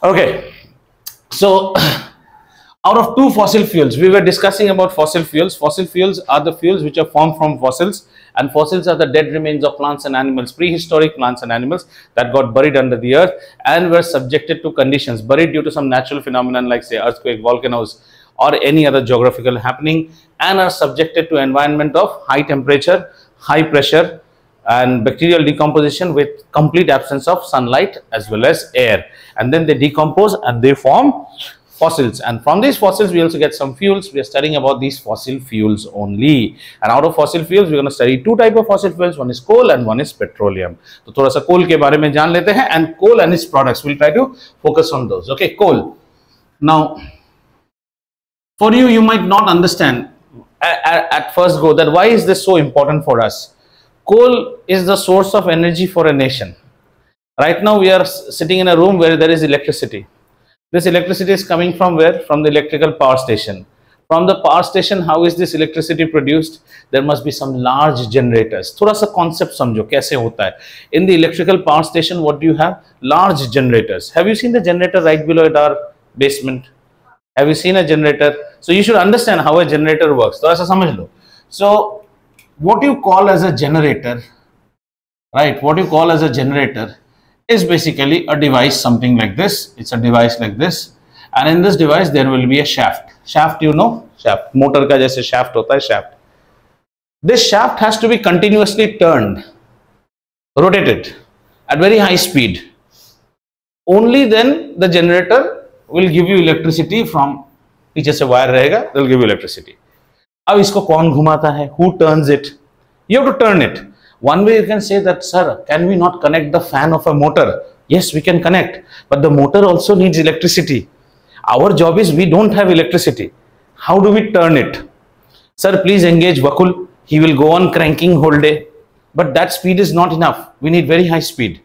Okay, so out of two fossil fuels, we were discussing about fossil fuels. Fossil fuels are the fuels which are formed from fossils, and fossils are the dead remains of plants and animals, prehistoric plants and animals that got buried under the earth and were subjected to conditions, buried due to some natural phenomenon like say earthquake, volcanoes, or any other geographical happening, and are subjected to environment of high temperature, high pressure, and bacterial decomposition with complete absence of sunlight as well as air, and then they decompose and they form fossils. And from these fossils we also get some fuels. We are studying about these fossil fuels only, and out of fossil fuels we're going to study two type of fossil fuels. One is coal and one is petroleum. तो थोड़ा सा coal के बारे में जान लेते हैं, and coal and its products, we'll try to focus on those. Okay, coal. Now for you might not understand at first go that why is this so important for us. Coal is the source of energy for a nation. Right now we are sitting in a room where there is electricity. This electricity is coming from where? From the electrical power station. From the power station, how is this electricity produced? There must be some large generators. थोड़ा सा concept समझो कैसे होता है. In the electrical power station, what do you have? Large generators. Have you seen the generator right below at our basement? Have you seen a generator? So you should understand how a generator works. तो ऐसा समझ लो. So what you call as a generator, right? What you call as a generator is basically a device, something like this. It's a device like this, and in this device there will be a shaft. Shaft, you know, shaft. Motor का जैसे shaft होता है, shaft. This shaft has to be continuously turned, rotated at very high speed. Only then the generator will give you electricity from पीछे से wire रहेगा, will give you electricity. अब इसको कौन घुमाता है? Who turns it? You have to turn it. One way you can say that, sir, can we not connect the fan of a motor? Yes, we can connect, but the motor also needs electricity. Our job is we don't have electricity. How do we turn it? Sir, please engage Vakul. He will go on cranking whole day, but that speed is not enough. We need very high speed.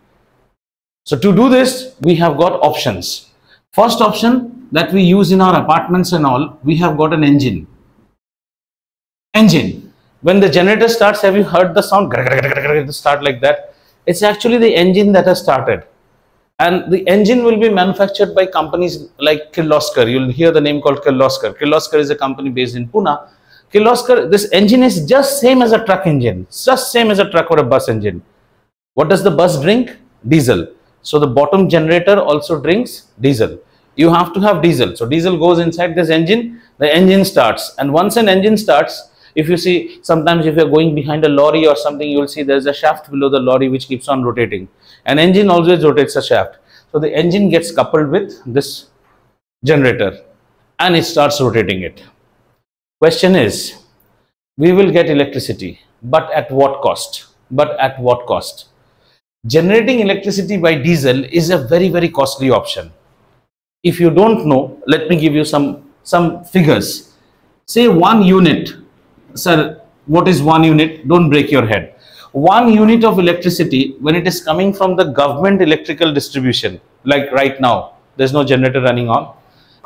So to do this, we have got options. First option that we use in our apartments and all, we have got an engine. When the generator starts, have you heard the sound? Start like that. It's actually the engine that has started, and the engine will be manufactured by companies like Kirloskar. You'll hear the name called Kirloskar. Kirloskar is a company based in Pune. Kirloskar, this engine is just same as a truck engine, just same as a truck or a bus engine. What does the bus drink? Diesel. So the bottom generator also drinks diesel. You have to have diesel. So diesel goes inside this engine, the engine starts, and once an engine starts, if you see, sometimes if you're going behind a lorry or something, you will see there's a shaft below the lorry which keeps on rotating. An engine always rotates a shaft. So the engine gets coupled with this generator and it starts rotating it. Question is, we will get electricity, but at what cost? But at what cost? Generating electricity by diesel is a very, very costly option. If you don't know, let me give you some figures. Say 1 unit. Sir, what is 1 unit? Don't break your head. 1 unit of electricity, when it is coming from the government electrical distribution, like right now, there's no generator running on.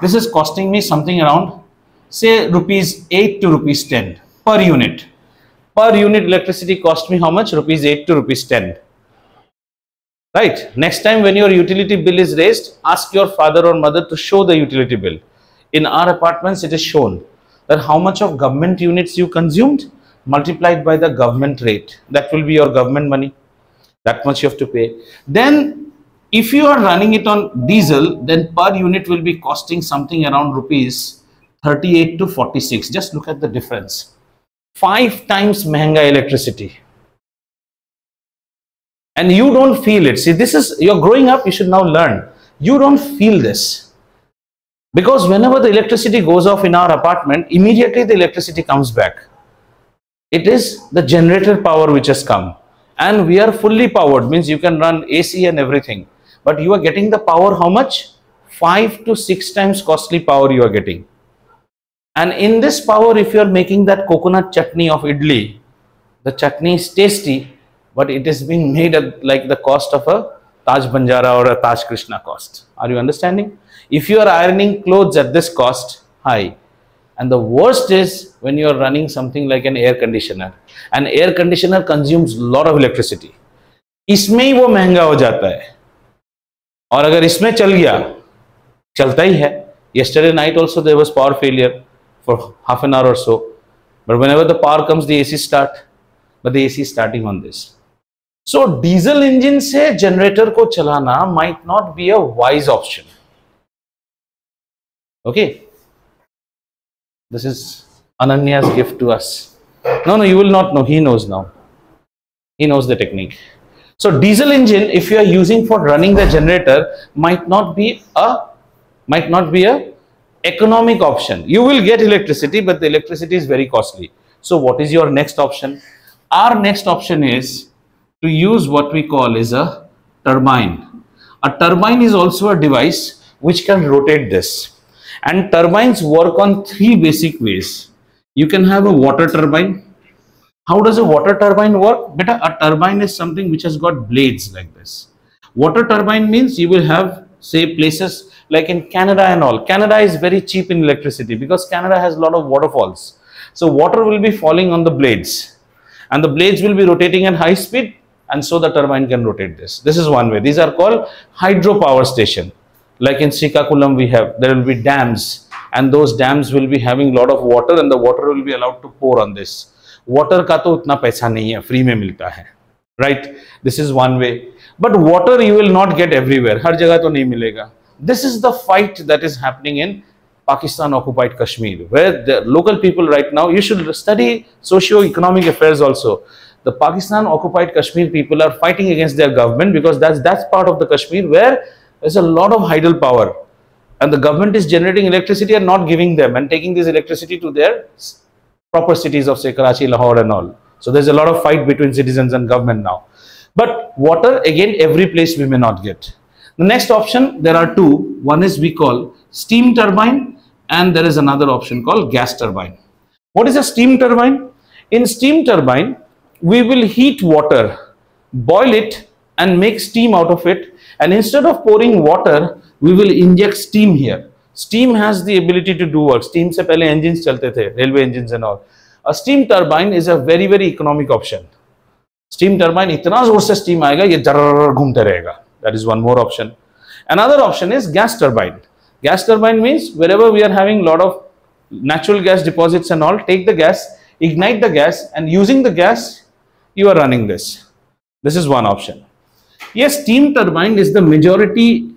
This is costing me something around, say, rupees 8 to rupees 10 per unit. Per unit electricity cost me how much? Rupees 8 to rupees 10. Right? Next time when your utility bill is raised, ask your father or mother to show the utility bill. In our apartments, it is shown that how much of government units you consumed multiplied by the government rate. That will be your government money. That much you have to pay. Then if you are running it on diesel, then per unit will be costing something around rupees 38 to 46. Just look at the difference. 5 times mehenga electricity. And you don't feel it. See, this is, you're growing up, you should now learn. You don't feel this. Because whenever the electricity goes off in our apartment, immediately the electricity comes back. It is the generator power which has come. And we are fully powered, means you can run AC and everything. But you are getting the power how much? 5 to 6 times costly power you are getting. And in this power, if you are making that coconut chutney of idli, the chutney is tasty, but it is being made at like the cost of a Taj Banjara or a Taj Krishna cost. Are you understanding? If you are ironing clothes at this cost, high. And the worst is when you are running something like an air conditioner. An air conditioner consumes a lot of electricity. इसमें ही वो महंगा हो जाता है. और अगर इसमें चल गया चलता ही है. Yesterday night also there was power failure for half an hour or so, but whenever the power comes the AC start, but the AC is starting on this. So diesel engine से generator को चलाना might not be a wise option. Okay, this is Ananya's gift to us. No, you will not know. He knows now. He knows the technique. So diesel engine, if you are using for running the generator, might not be a economic option. You will get electricity, but the electricity is very costly. So what is your next option? Our next option is to use what we call is a turbine. A turbine is also a device which can rotate this. And turbines work on three basic ways. You can have a water turbine. How does a water turbine work? Beta, a turbine is something which has got blades like this. Water turbine means you will have, say, places like in Canada and all. Canada is very cheap in electricity because Canada has a lot of waterfalls. So water will be falling on the blades and the blades will be rotating at high speed, and so the turbine can rotate this. This is one way. These are called hydropower station. Like in Srikakulam there will be dams, and those dams will be having a lot of water and the water will be allowed to pour on this. Water का तो उतना पैसा नहीं है, free में मिलता है, right? This is one way. But water you will not get everywhere. हर जगह तो नहीं मिलेगा. This is the fight that is happening in Pakistan occupied Kashmir, where the local people right now, you should study socio-economic affairs also. The Pakistan occupied Kashmir people are fighting against their government because that's part of the Kashmir where there's a lot of hydel power, and the government is generating electricity and not giving them and taking this electricity to their proper cities of, say, Karachi, Lahore and all. So there's a lot of fight between citizens and government now. But water, again, every place we may not get. The next option, there are two. One is we call steam turbine, and there is another option called gas turbine. What is a steam turbine? In steam turbine, we will heat water, boil it and make steam out of it, and instead of pouring water, we will inject steam here. Steam has the ability to do work. Steam से पहले engines चलते थे, railway engines and all. A steam turbine is a very economic option. Steam turbine इतना जोर से steam आएगा, ये जर्र घूमते रहेगा. That is one more option. Another option is gas turbine. Gas turbine means wherever we are having lot of natural gas deposits and all, take the gas, ignite the gas, and using the gas, you are running this. This is one option. Yes, steam turbine is the majority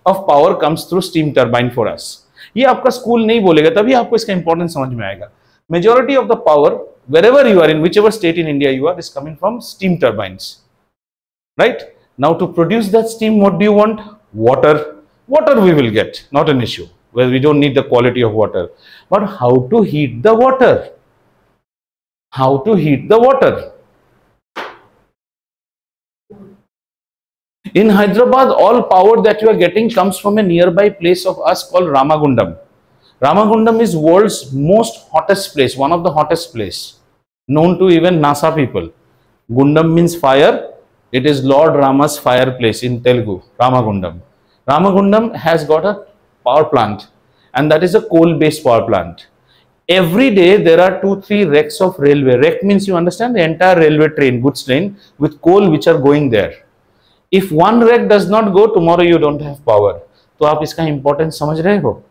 of power comes through steam turbine for us. ये आपका school नहीं बोलेगा, तभी आपको इसका importance समझ में आएगा. Majority of the power, wherever you are in, whichever state in India you are, is coming from steam turbines. Right? Now to produce that steam, what do you want? Water. Water we will get, not an issue, where we don't need the quality of water. But how to heat the water? How to heat the water? In Hyderabad, all power that you are getting comes from a nearby place of us called Ramagundam. Ramagundam is world's most hottest place, one of the hottest place, known to even NASA people. Gundam means fire. It is Lord Rama's fireplace in Telugu, Ramagundam. Ramagundam has got a power plant, and that is a coal-based power plant. Every day there are 2-3 wrecks of railway. Wreck means, you understand, the entire railway train, goods train with coal which are going there. If one wreck does not go, tomorrow you don't have power. तो आप इसका importance समझ रहे हो?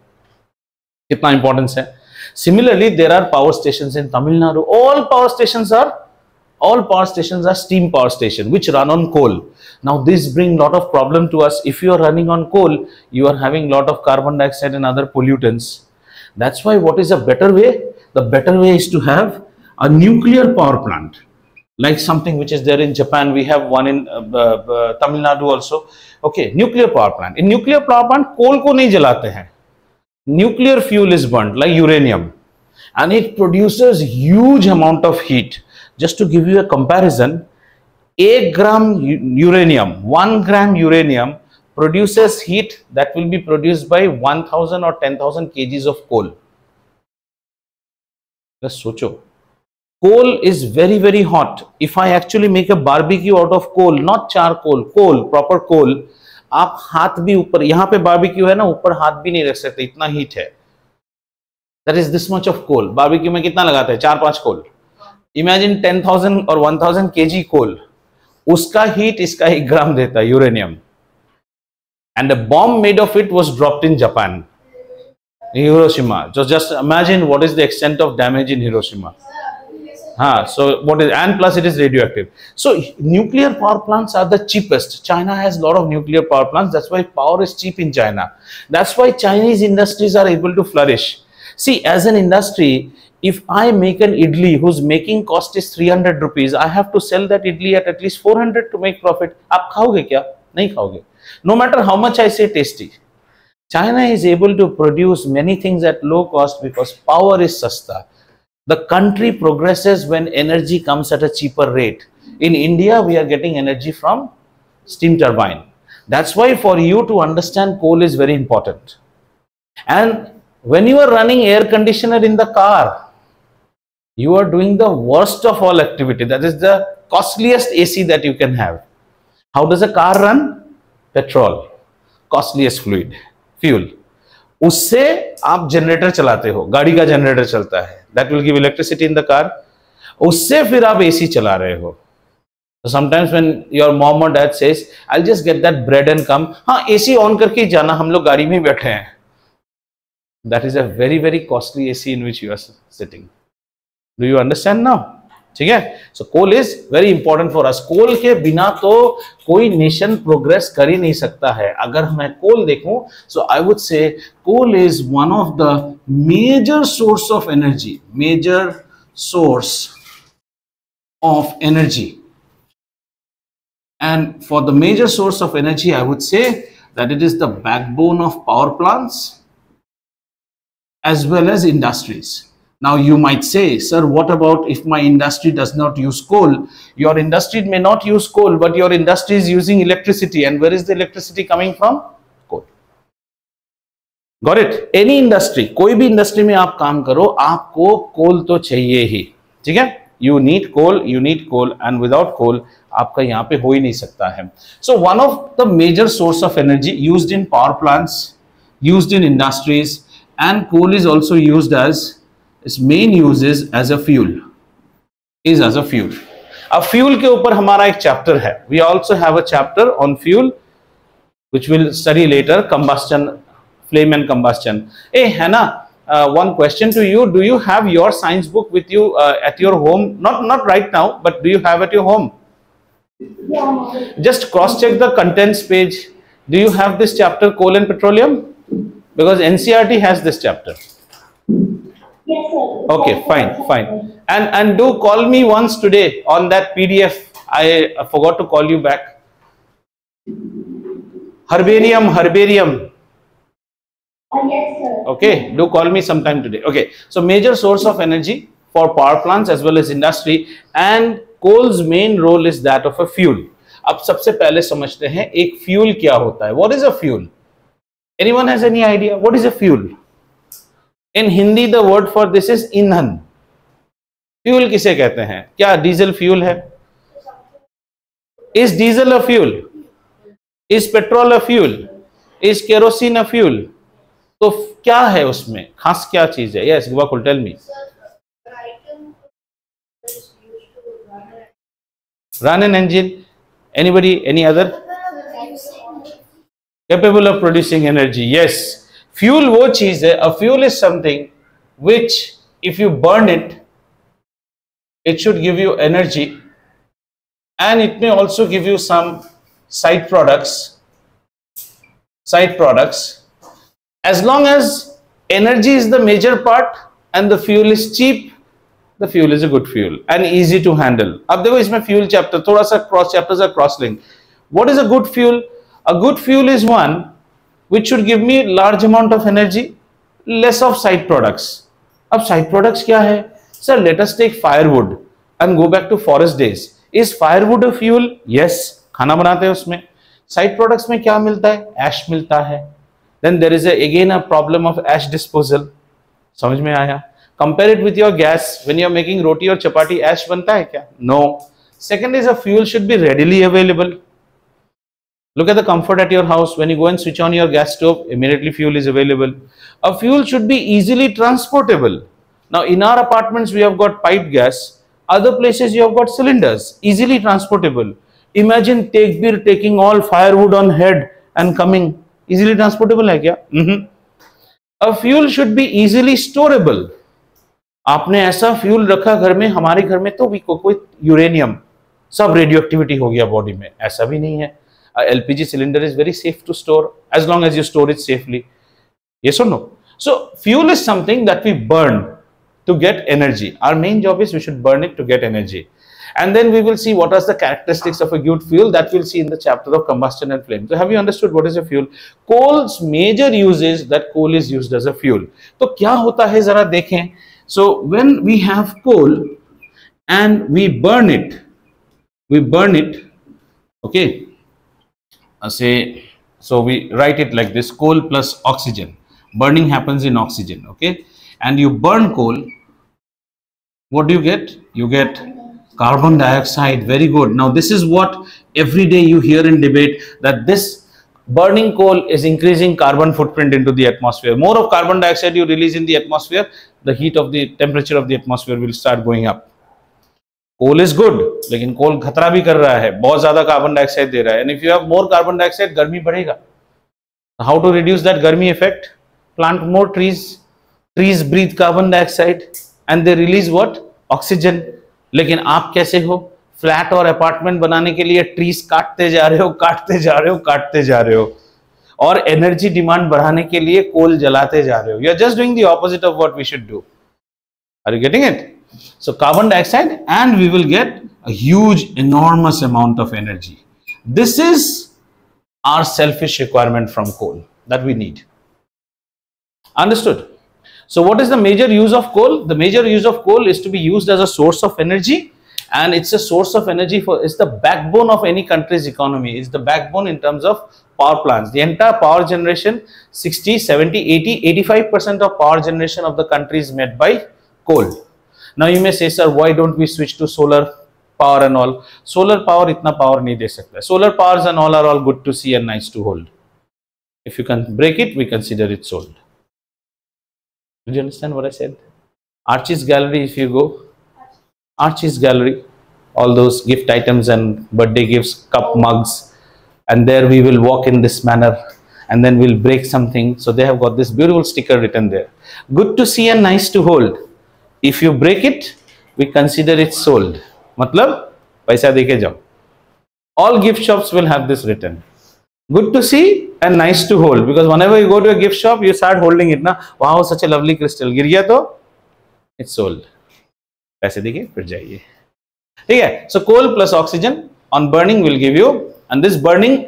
कितना importance है? Similarly, there are power stations in Tamil Nadu. All power stations are steam power stations which run on coal. Now this brings lot of problem to us. If you are running on coal, you are having lot of carbon dioxide and other pollutants. That's why what is a better way? The better way is to have a nuclear power plant. Like something which is there in Japan, we have one in Tamil Nadu also. Okay, nuclear power plant. In nuclear power plant, coal ko nahi jalate hain. Nuclear fuel is burnt like uranium, and it produces huge amount of heat. Just to give you a comparison, 1 gram uranium produces heat that will be produced by 1000 or 10,000 kgs of coal. Just socho. Coal is very hot. If I actually make a barbecue out of coal, not charcoal, coal, proper coal, आप हाथ भी ऊपर, यहाँ पे barbecue है ना, ऊपर हाथ भी नहीं रख सकते, इतना heat है. That is this much of coal. Barbecue में कितना लगाते हैं? 4-5 coal. Imagine 10,000 or 1,000 kg coal. उसका heat इसका 1 ग्राम देता है uranium. and a bomb made of it was dropped in Japan, in Hiroshima. So just imagine what is the extent of damage in Hiroshima. So what is, and plus it is radioactive. So nuclear power plants are the cheapest. China has a lot of nuclear power plants. That's why power is cheap in China. That's why Chinese industries are able to flourish. See, as an industry, if I make an idli whose making cost is 300 rupees, I have to sell that idli at least 400 to make profit. आप खाओगे क्या? नहीं खाओगे. No matter how much I say tasty. China is able to produce many things at low cost because power is sasta. The country progresses when energy comes at a cheaper rate. In India, we are getting energy from steam turbine. That's why for you to understand, coal is very important. And when you are running air conditioner in the car, you are doing the worst of all activity. That is the costliest AC that you can have. How does a car run? Petrol, costliest fluid, fuel. उससे आप generator चलाते हो, गाड़ी का generator चलता है, that will give electricity in the car. उससे फिर आप AC चला रहे हो. So sometimes when your mom or dad says, I'll just get that bread and come, हाँ AC on करके ही जाना, हम लोग गाड़ी में ही बैठे हैं. That is a very very costly AC in which you are sitting. Do you understand now? ठीक है. So coal is very important for us. कोल के बिना तो कोई नेशन प्रोग्रेस कर ही नहीं सकता है. अगर मैं कोल देखूं, so I would say coal is one of the major source of energy. Major source of energy. And for the major source of energy, I would say that it is the backbone of power plants as well as industries. Now you might say, sir, what about if my industry does not use coal? Your industry may not use coal, but your industry is using electricity. And where is the electricity coming from? Coal. Got it? Any industry, कोई भी industry में आप काम करो, आपको coal तो चाहिए ही. ठीक है? You need coal, and without coal, आपका यहाँ पे हो ही नहीं सकता है. So one of the major source of energy used in power plants, used in industries, and coal is also used as its main use is as a fuel. अब fuel के ऊपर हमारा एक chapter है. We also have a chapter on fuel, which we'll study later, combustion, flame and combustion. Hey Hannah, one question to you. Do you have your science book with you at your home? Not right now, but do you have at your home? Yeah. Just cross check the contents page. Do you have this chapter, coal and petroleum? Because NCERT has this chapter. Yes, sir. Okay, fine. And do call me once today on that PDF. I forgot to call you back. Herbarium. Yes, sir. Okay, do call me sometime today. Okay, so major source of energy for power plants as well as industry, and coal's main role is that of a fuel. अब सबसे पहले समझते हैं एक fuel क्या होता है. What is a fuel? Anyone has any idea? What is a fuel? In Hindi, the word for this is ईंधन. Fuel किसे कहते हैं? क्या डीजल फ्यूल है? Is diesel a fuel? Is petrol a fuel? Is kerosene a fuel? तो क्या है उसमें? खास क्या चीज है? Yes, Gopal, tell me. Run an engine. Anybody? Any other? Capable of producing energy. Yes. Fuel वो चीज है. A fuel is something which if you burn it, it should give you energy, and it may also give you some side products. As long as energy is the major part and the fuel is cheap, the fuel is a good fuel and easy to handle. अब देखो इसमें fuel chapter थोड़ा सा cross chapters are cross link. What is a good fuel? A good fuel is one which should give me large amount of energy, less of side products. अब side products क्या है? Sir, let us take firewood and go back to forest days. Is firewood a fuel? Yes, खाना बनाते हैं उसमें. Side products में क्या मिलता है? Ash मिलता है. Then there is again a problem of ash disposal. समझ में आया? Compare it with your gas. When you are making roti or chapati, ash बनता है क्या? No. Second is a fuel should be readily available. Look at the comfort at your house. When you go and switch on your gas stove, immediately fuel is available. A fuel should be easily transportable. Now in our apartments we have got piped gas. Other places you have got cylinders, easily transportable. Imagine Tekbir taking all firewood on head and coming. Easily transportable है क्या? A fuel should be easily storable. आपने ऐसा fuel रखा घर में, हमारे घर में तो कोई यूरेनियम, सब रेडियो एक्टिविटी हो गया बॉडी में, ऐसा भी नहीं है। LPG cylinder is very safe to store as long as you store it safely. Yes or no? So fuel is something that we burn to get energy. Our main job is we should burn it to get energy. And then we will see what are the characteristics of a good fuel, that we'll see in the chapter of combustion and flame. So have you understood what is a fuel? Coal's major use is that coal is used as a fuel. तो क्या होता है जरा देखें. So when we have coal and we burn it, okay, say, so we write it like this: coal plus oxygen. Burning happens in oxygen, okay, and you burn coal, what do you get? You get carbon dioxide. Very good. Now this is what every day you hear in debate, that this burning coal is increasing carbon footprint into the atmosphere. More of carbon dioxide you release in the atmosphere, the heat of the temperature of the atmosphere will start going up. Coal is good, लेकिन coal खतरा भी कर रहा है, बहुत ज्यादा carbon dioxide दे रहा है, and if you have more carbon dioxide, गर्मी बढ़ेगा. हाउ टू रिड्यूस दैट गर्मी effect? Plant more trees. Trees breathe carbon dioxide and they release what? Oxygen. लेकिन आप कैसे हो? फ्लैट और अपार्टमेंट बनाने के लिए ट्रीज काटते जा रहे हो, और एनर्जी डिमांड बढ़ाने के लिए कोल जलाते जा रहे हो. You are just doing the opposite of what we should do. Are you getting it? So carbon dioxide, and we will get a huge, enormous amount of energy. This is our selfish requirement from coal that we need. Understood? So what is the major use of coal? The major use of coal is to be used as a source of energy, and it's a source of energy for, it's the backbone of any country's economy. It's the backbone in terms of power plants. The entire power generation, 60, 70, 80, 85% of power generation of the country is made by coal. Now you may say, sir, why don't we switch to solar power and all? Solar power itna power nahi de sakta. Solar powers and all are all good to see and nice to hold. If you can break it, we consider it sold. Did you understand what I said? Archie's Gallery, if you go, Archie's Gallery, all those gift items and birthday gifts, cup, mugs, and there we will walk in this manner, and then we'll break something. So they have got this beautiful sticker written there. Good to see and nice to hold. If you break it, we consider it sold. मतलब पैसा देके जाओ. All gift shops will have this written. Good to see and nice to hold, because whenever you go to a gift shop, you start holding it ना. Wow, such a lovely crystal. गिर गया तो it's sold. पैसे देके फिर जाइए. ठीक है? So coal plus oxygen on burning will give you, and this burning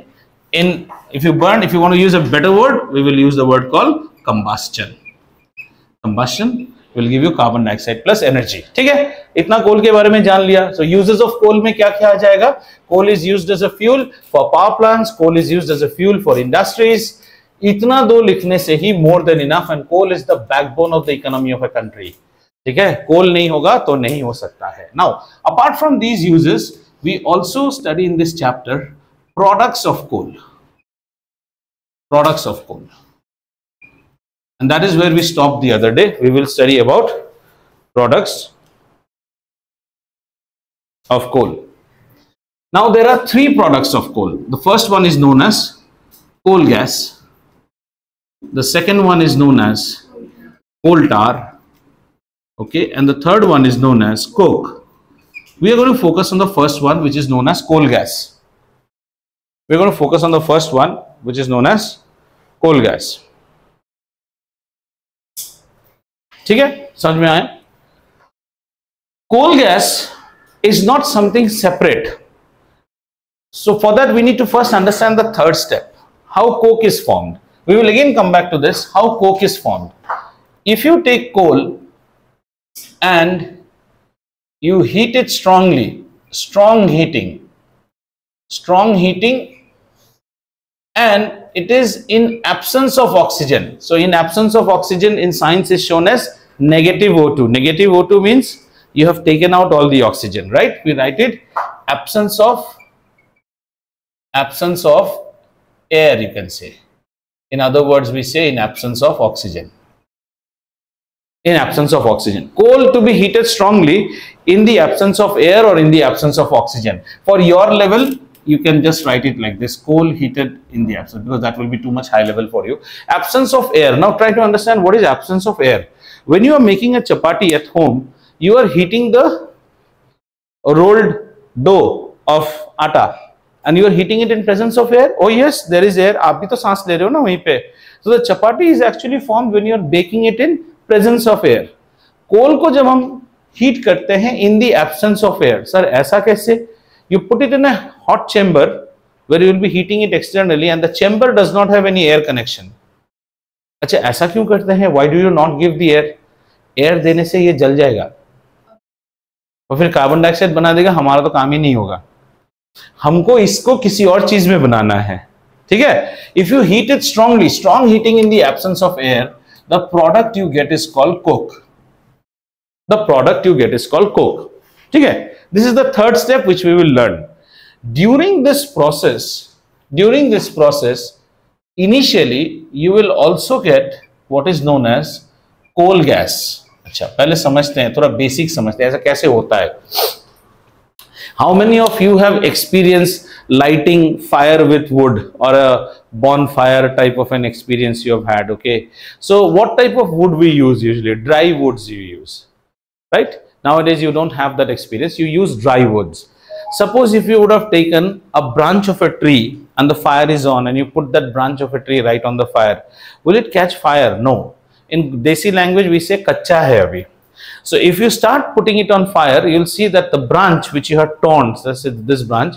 in, if you burn, if you want to use a better word, we will use the word called combustion. Combustion will give you carbon dioxide plus energy. ठीक है? इतना कोल के बारे में जान लिया. So uses of coal में क्या क्या आ जाएगा? Coal is used as a fuel for power plants. Coal is used as a fuel for industries. इतना दो लिखने से ही more than enough, and coal is the backbone of the economy of a country. ठीक है? कोल नहीं होगा तो नहीं हो सकता है. Now, apart from these uses, we also study in this chapter products of coal. Products of coal. And that is where we stopped the other day. We will study about products of coal. Now there are three products of coal. The first one is known as coal gas. The second one is known as coal tar. Okay, and the third one is known as coke. We are going to focus on the first one, which is known as coal gas. We are going to focus on the first one, which is known as coal gas. ठीक है? समझ में आया? Coal gas is not something separate. So for that we need to first understand the third step. How coke is formed. We will again come back to this. How coke is formed. If you take coal and you heat it strongly, strong heating, and it is in absence of oxygen. So in absence of oxygen in science is shown as negative O2. Negative O2 means you have taken out all the oxygen, right? We write it absence of air, you can say. In other words, we say in absence of oxygen. In absence of oxygen. Coal to be heated strongly in the absence of air or in the absence of oxygen. For your level, you can just write it like this: coal heated in the absence, because that will be too much high level for you. Absence of air. Now try to understand what is absence of air. When you are making a chapati at home, you are heating the rolled dough of atta and you are heating it in presence of air. Oh yes, there is air. आप भी तो सांस ले रहे हो ना वहीं पे. So the chapati is actually formed when you are baking it in presence of air. कोल को जब हम हीट करते हैं in the absence of air. Sir ऐसा कैसे? You put it in a hot chamber where you will be heating it externally and the chamber does not have any air connection. अच्छा ऐसा क्यों करते हैं? Why do you not give the air? Air देने से ये जल जाएगा और फिर कार्बन डाइऑक्साइड बना देगा, हमारा तो काम ही नहीं होगा. हमको इसको किसी और चीज में बनाना है. ठीक है. If you heat it strongly, strong heating in the absence of air, the product you get is called coke. The product you get is called coke. ठीक है. This is the third step which we will learn. During this process initially you will also get what is known as coal gas. अच्छा पहले समझते हैं, थोड़ा basic समझते हैं ऐसा कैसे होता है. How many of you have experienced lighting fire with wood or a bonfire type of an experience you have had? Okay, so what type of wood we use usually? Dry woods you use, right? Nowadays you don't have that experience, you use dry woods. Suppose if you would have taken a branch of a tree and the fire is on and you put that branch of a tree right on the fire, will it catch fire? No. In Desi language we say kacha hai abhi. So if you start putting it on fire, you'll see that the branch which you have torn, this branch,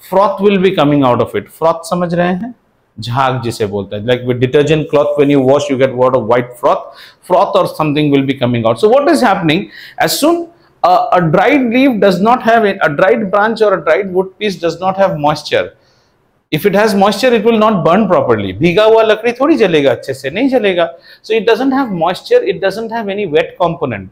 froth will be coming out of it. Froth समझ रहे हैं? झाग जिसे बोलते हैं. Like with detergent cloth, when you wash, you get a lot of white froth. Froth or something will be coming out. So what is happening? As soon a dried leaf does not have it, a dried branch or a dried wood piece does not have moisture. If it has moisture, it will not burn properly. भीगा हुआ लकड़ी थोड़ी जलेगा, अच्छे से नहीं जलेगा. So it doesn't have moisture, it doesn't have any wet component.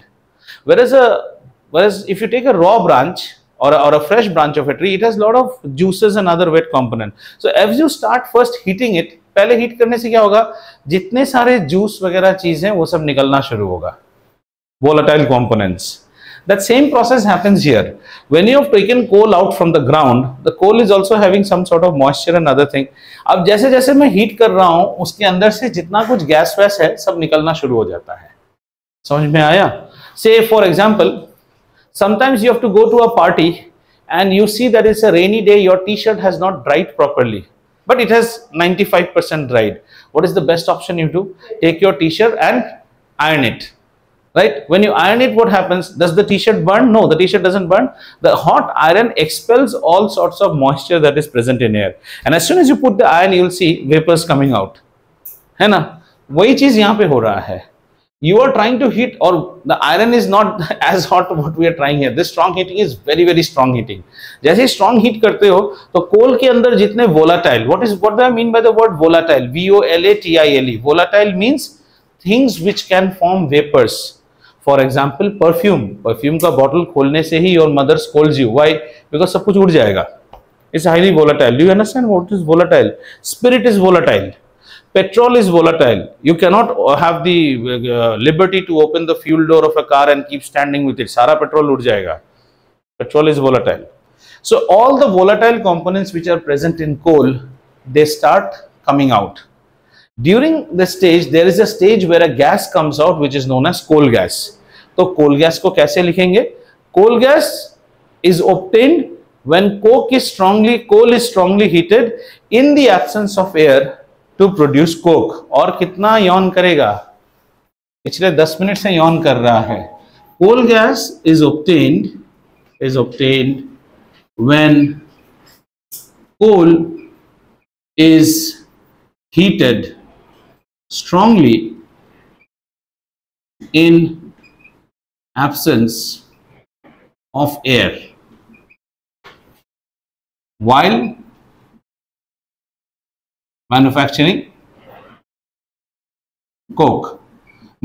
Whereas if you take a raw branch or a fresh branch of a tree, it has a lot of juices and other wet component. So as you start first heating it, पहले heat करने से क्या होगा, जितने सारे juice वगैरह चीजें वो सब निकलना शुरू होगा, volatile components. That same process happens here. When you have taken coal out from the ground, the coal is also having some sort of moisture and other thing. अब जैसे जैसे मैं हीट कर रहा हूँ, उसके अंदर से जितना कुछ गैस वैस है सब निकलना शुरू हो जाता है. समझ में आया? Say for example, sometimes you have to go to a party and you see that it's a rainy day, your t-shirt has not dried properly, but it has 95% dried. What is the best option you do? Take your t-shirt and iron it. Right? When you iron it, what happens? Does the t-shirt burn? No, the t-shirt doesn't burn. The hot iron expels all sorts of moisture that is present in air. And as soon as you put the iron, you will see vapors coming out. है ना? वही चीज यहाँ पे हो रहा है. You are trying to heat, or the iron is not as hot what we are trying here. This strong heating is very very strong heating. जैसे ही strong heat करते हो तो कोल के अंदर जितने volatile, what do I mean by the word volatile? VOLATILE. Volatile means things which can form vapors. For example, perfume. Perfume का bottle खोलने से ही your mother scolds you. Why? Because सब कुछ उड़ जाएगा. It's highly volatile. Do you understand what is volatile? Spirit is volatile. Petrol is volatile. You cannot have the liberty to open the fuel door of a car and keep standing with it. सारा petrol उड़ जाएगा. Petrol is volatile. So all the volatile components which are present in coal, they start coming out. During the stage, there is a stage where a gas comes out which is known as coal gas. तो coal gas को कैसे लिखेंगे? Coal gas is obtained when coal is strongly heated in the absence of air to produce coke. और कितना यौन करेगा? पिछले 10 minute से यौन कर रहा है. Coal gas is obtained when coal is heated strongly in absence of air while manufacturing Coke.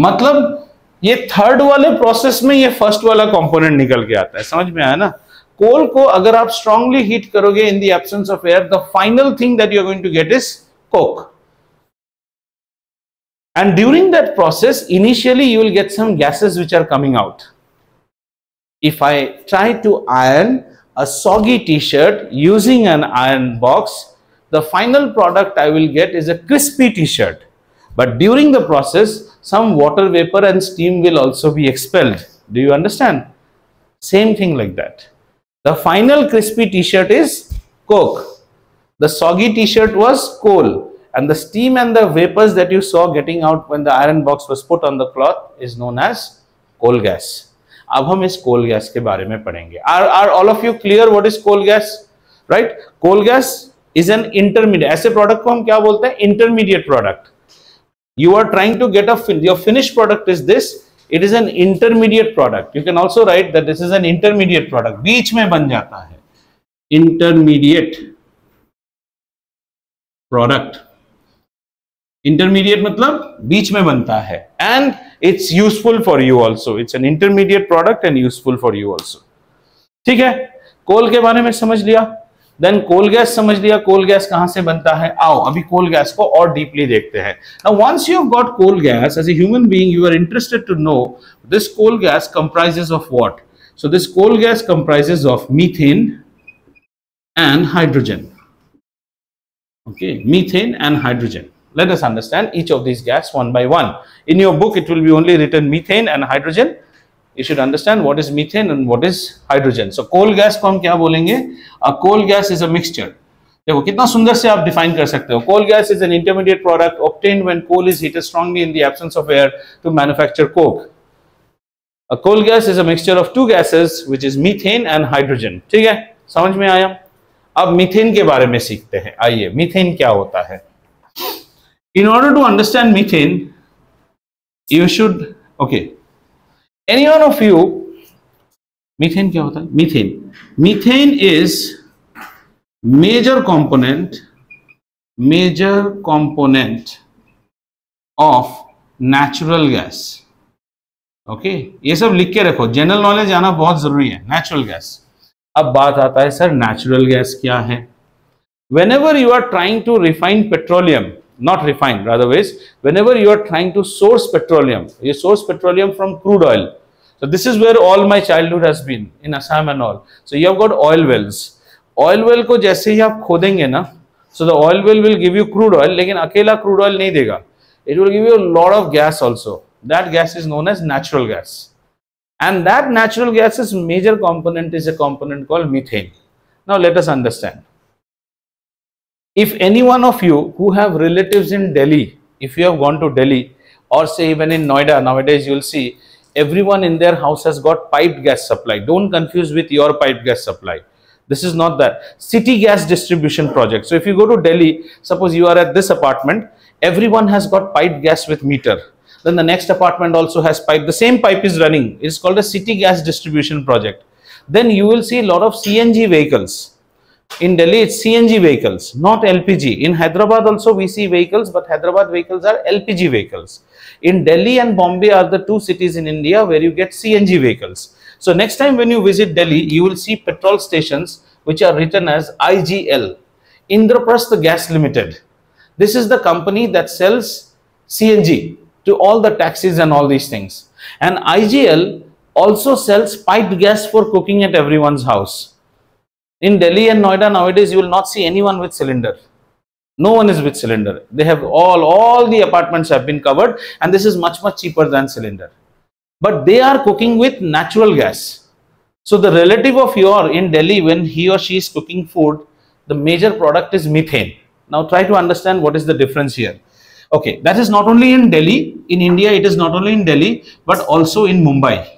मतलब ये थर्ड वाले प्रोसेस में ये फर्स्ट वाला कंपोनेंट निकल के आता है. समझ में आया ना? कोल को अगर आप स्ट्रांगली हीट करोगे in the absence of air, the final thing that you are going to get is coke. And during that process, initially you will get some gases which are coming out. If I try to iron a soggy t-shirt using an iron box, the final product I will get is a crispy t-shirt. But during the process, some water vapor and steam will also be expelled. Do you understand? Same thing like that. The final crispy t-shirt is coke. The soggy t-shirt was coal. And the steam and the vapors that you saw getting out when the iron box was put on the cloth is known as coal gas. अब हम इस कोल gas के बारे में पढ़ेंगे. Are all of you clear what is coal gas? Right? Coal gas is an intermediate. ऐसे product को हम क्या बोलते हैं? Intermediate product. You are trying to get your finished product is this. It is an intermediate product. You can also write that this is an intermediate product. बीच में बन जाता है. Intermediate product. Intermediate मतलब बीच में बनता है. And it's useful for you also. It's an intermediate product and useful for you also. ठीक है? कोल के बारे में समझ लिया. Then कोल गैस समझ लिया. कोल गैस कहां से बनता है? आओ अभी कोल गैस को और डीपली देखते हैं. Now once you have got coal gas, as a human being you are interested to know this coal gas comprises of what? So this coal gas comprises of methane and hydrogen. Okay, methane and hydrogen. Let us understand each of these gas one by one. In your book, it will be only written methane and hydrogen. You should understand what is methane and what is hydrogen. So, coal gas को हम क्या बोलेंगे? A coal gas is a mixture. देखो कितना सुंदर से आप define कर सकते हो. Coal gas is an intermediate product obtained when coal is heated strongly in the absence of air to manufacture coke. A coal gas is a mixture of two gases, which is methane and hydrogen. ठीक है? समझ में आया? अब methane के बारे में सीखते हैं. आइए, मीथेन क्या होता है? In order to understand methane, you should, okay, any one of you, methane क्या होता है? Methane is major component of natural gas. Okay, ये सब लिख के रखो. जनरल नॉलेज आना बहुत जरूरी है. Natural gas. अब बात आता है सर नेचुरल गैस क्या है? Whenever you are trying to refine petroleum, not refine, rather ways, whenever you are trying to source petroleum, you source petroleum from crude oil. So this is where all my childhood has been, in Assam and all. So you have got oil wells. Oil well को जैसे ही आप खोदेंगे ना, so the oil well will give you crude oil, लेकिन अकेला crude oil नहीं देगा. It will give you a lot of gas also. That gas is known as natural gas. And that natural gas's major component is a component called methane. Now let us understand. If any one of you who have relatives in Delhi, if you have gone to Delhi or say even in Noida, nowadays you will see everyone in their house has got piped gas supply. Don't confuse with your piped gas supply. This is not that. City gas distribution project. So if you go to Delhi, suppose you are at this apartment, everyone has got piped gas with meter. Then the next apartment also has pipe. The same pipe is running. It's called a city gas distribution project. Then you will see a lot of CNG vehicles. In Delhi, it's CNG vehicles, not LPG. In Hyderabad also we see vehicles, but Hyderabad vehicles are LPG vehicles. In Delhi and Bombay are the two cities in India where you get CNG vehicles. So next time when you visit Delhi, you will see petrol stations which are written as IGL, Indraprastha Gas Limited. This is the company that sells CNG to all the taxis and all these things. And IGL also sells piped gas for cooking at everyone's house. In Delhi and Noida nowadays, you will not see anyone with cylinder. No one is with cylinder. They have all the apartments have been covered, and this is much cheaper than cylinder. But they are cooking with natural gas. So the relative of your in Delhi, when he or she is cooking food, the major product is methane. Now try to understand what is the difference here. Okay, that is not only in Delhi. In India, it is not only in Delhi, but also in Mumbai.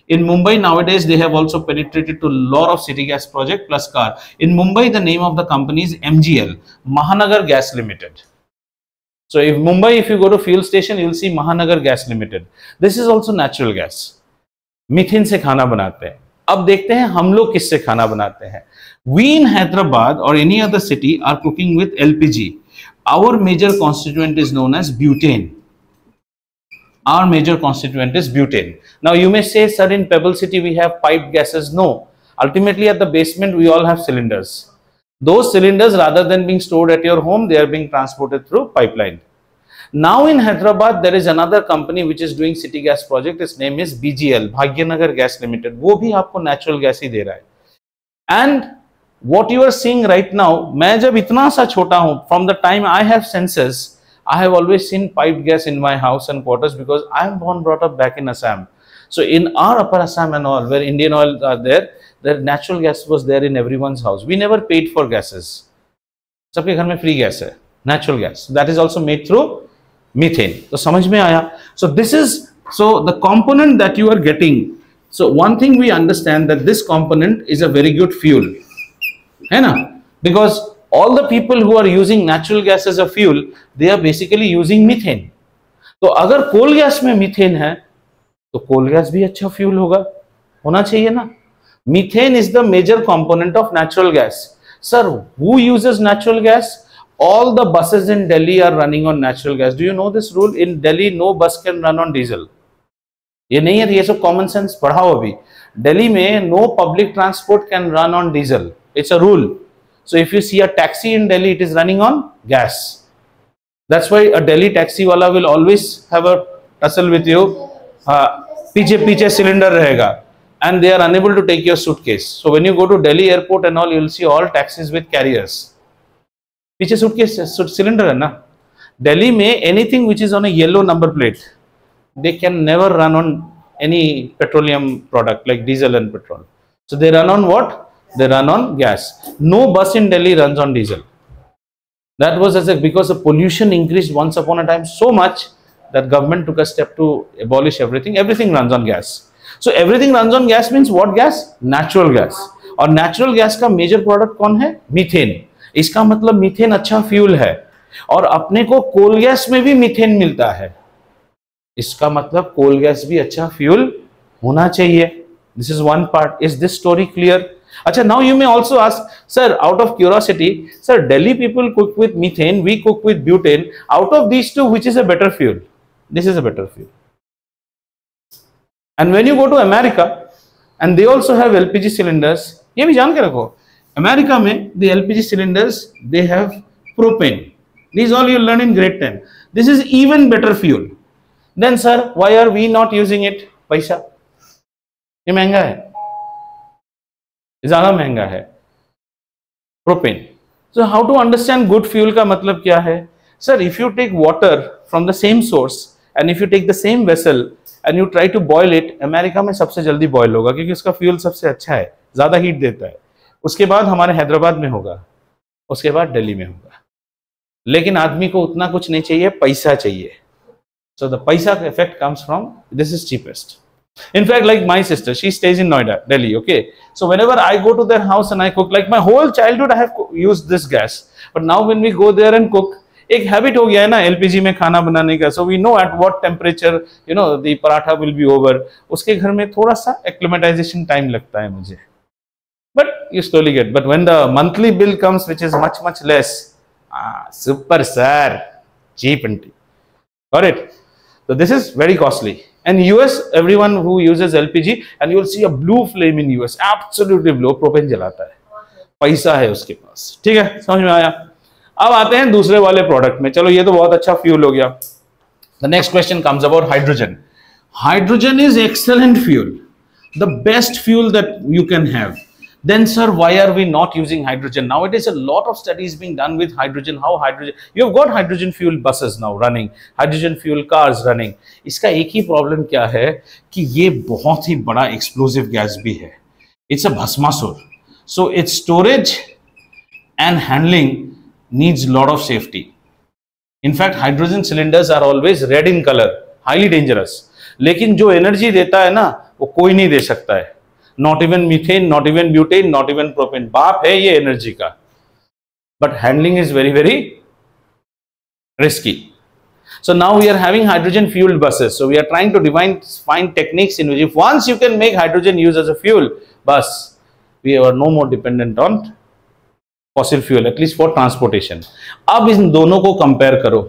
In Mumbai nowadays, they have also penetrated to a lot of city gas project plus car. In Mumbai, the name of the company is MGL, Mahanagar Gas Limited. So if Mumbai, if you go to fuel station, you will see Mahanagar Gas Limited. This is also natural gas. Methane से खाना बनाते हैं. अब देखते हैं हम लोग किससे खाना बनाते हैं. We in Hyderabad or any other city are cooking with LPG. Our major constituent is known as butane. Our major constituent is butane. Now you may say, sir, in Pebble City we have piped gases. No. Ultimately at the basement we all have cylinders. Those cylinders, rather than being stored at your home, they are being transported through pipeline. Now in Hyderabad there is another company which is doing city gas project. Its name is BGL, Bhagyanagar Gas Limited. वो भी आपको natural gas ही दे रहा है. And what you are seeing right now, मैं जब इतना सा छोटा हूँ, from the time I have senses, I have always seen piped gas in my house and quarters because I am born brought up back in Assam. So in our upper Assam and all, where Indian oil are there, the natural gas was there in everyone's house. We never paid for gases. सबके घर में free gas है, natural gas. That is also made through methane. तो समझ में आया? So this is, so the component that you are getting. So one thing we understand that this component is a very good fuel. है ना, because all the people who are using natural gas as a fuel, they are basically using methane. तो अगर कोल gas में methane है तो कोल gas भी अच्छा fuel होना चाहिए ना. Methane is the major component of natural gas. Sir, who uses natural gas? All the buses in Delhi are running on natural gas. Do you know this rule? In Delhi, no bus can run on diesel. ये नहीं है, ये सब common sense पढ़ाओ अभी. दिल्ली में no public transport can run on diesel. It's a rule. So if you see a taxi in Delhi, it is running on gas. That's why a Delhi taxi wala will always have a tussle with you. पीछे cylinder रहेगा, and they are unable to take your suitcase. So when you go to Delhi airport and all, you will see all taxis with carriers. पीछे suitcase cylinder है ना. Delhi में anything which is on a yellow number plate, they can never run on any petroleum product like diesel and petrol. So they run on what? They run on gas. No bus in Delhi runs on diesel. That was because the pollution increased once upon a time so much that government took a step to abolish everything. Everything runs on gas. So everything runs on gas means what gas? Natural gas. और natural gas का major product कौन है? Methane. इसका मतलब methane अच्छा fuel है, और अपने को कोल गैस में भी मीथेन मिलता है. इसका मतलब कोल गैस भी अच्छा फ्यूल होना चाहिए. This is one part. Is this story clear? अच्छा, now you may also ask, sir, out of curiosity, sir, Delhi people cook with methane, we cook with butane. Out of these two, which is a better fuel? This is a better fuel. And when you go to America, and they also have LPG cylinders, ये भी जान के रखो, America में the LPG cylinders, they have propane. These all you learn in grade 10. This is even better fuel. Then sir, why are we not using it? पैसा, ये महंगा है, ज्यादा महंगा है propane. So how to understand good fuel का मतलब क्या है? Sir, if you take water from the same source and if you take the same vessel and you try to boil it, America में सबसे जल्दी बॉयल होगा क्योंकि उसका फ्यूल सबसे अच्छा है, ज्यादा हीट देता है. उसके बाद हमारे हैदराबाद में होगा, उसके बाद दिल्ली में होगा. लेकिन आदमी को उतना कुछ नहीं चाहिए, पैसा चाहिए. सो द पैसा effect comes from this is cheapest. In fact, like my sister, she stays in Noida, Delhi, okay? So whenever I go to their house and I cook, like my whole childhood I have used this gas. But now when we go there and cook, एक habit हो गया है ना LPG में खाना बनाने का. So we know at what temperature, you know, the paratha will be over. उसके घर में थोड़ा सा acclimatization time लगता है मुझे. But you slowly get. But when the monthly bill comes, which is much less, super sir, cheap and cheap. Got it? So this is very costly. And US, everyone who uses LPG, and you will see a blue flame in US, absolutely blue, propane जलाता है, पैसा है उसके पास. ठीक है, समझ में आया? अब आते हैं दूसरे वाले प्रोडक्ट में. चलो, ये तो बहुत अच्छा फ्यूल हो गया. The next question comes about hydrogen. Hydrogen is excellent fuel, the best fuel that you can have. Then sir, why are we not using hydrogen? Nowadays a lot of studies being done with hydrogen. How hydrogen, you have got hydrogen fuel buses now running, hydrogen fuel cars running. इसका एक ही problem क्या है कि ये बहुत ही बड़ा explosive gas भी है. It's a Bhasmasur. So it's storage and handling needs lot of safety. In fact hydrogen cylinders are always red in colour, highly dangerous. लेकिन जो एनर्जी देता है ना, वो कोई नहीं दे सकता है. Not even methane, not even butane, not even propane. बाप है ये एनर्जी का. But handling is very risky. So now we are having hydrogen fueled buses. So we are trying to find techniques in which if once you can make hydrogen use as a fuel bus, we are no more dependent on fossil fuel, at least for transportation. अब इन दोनों को compare करो.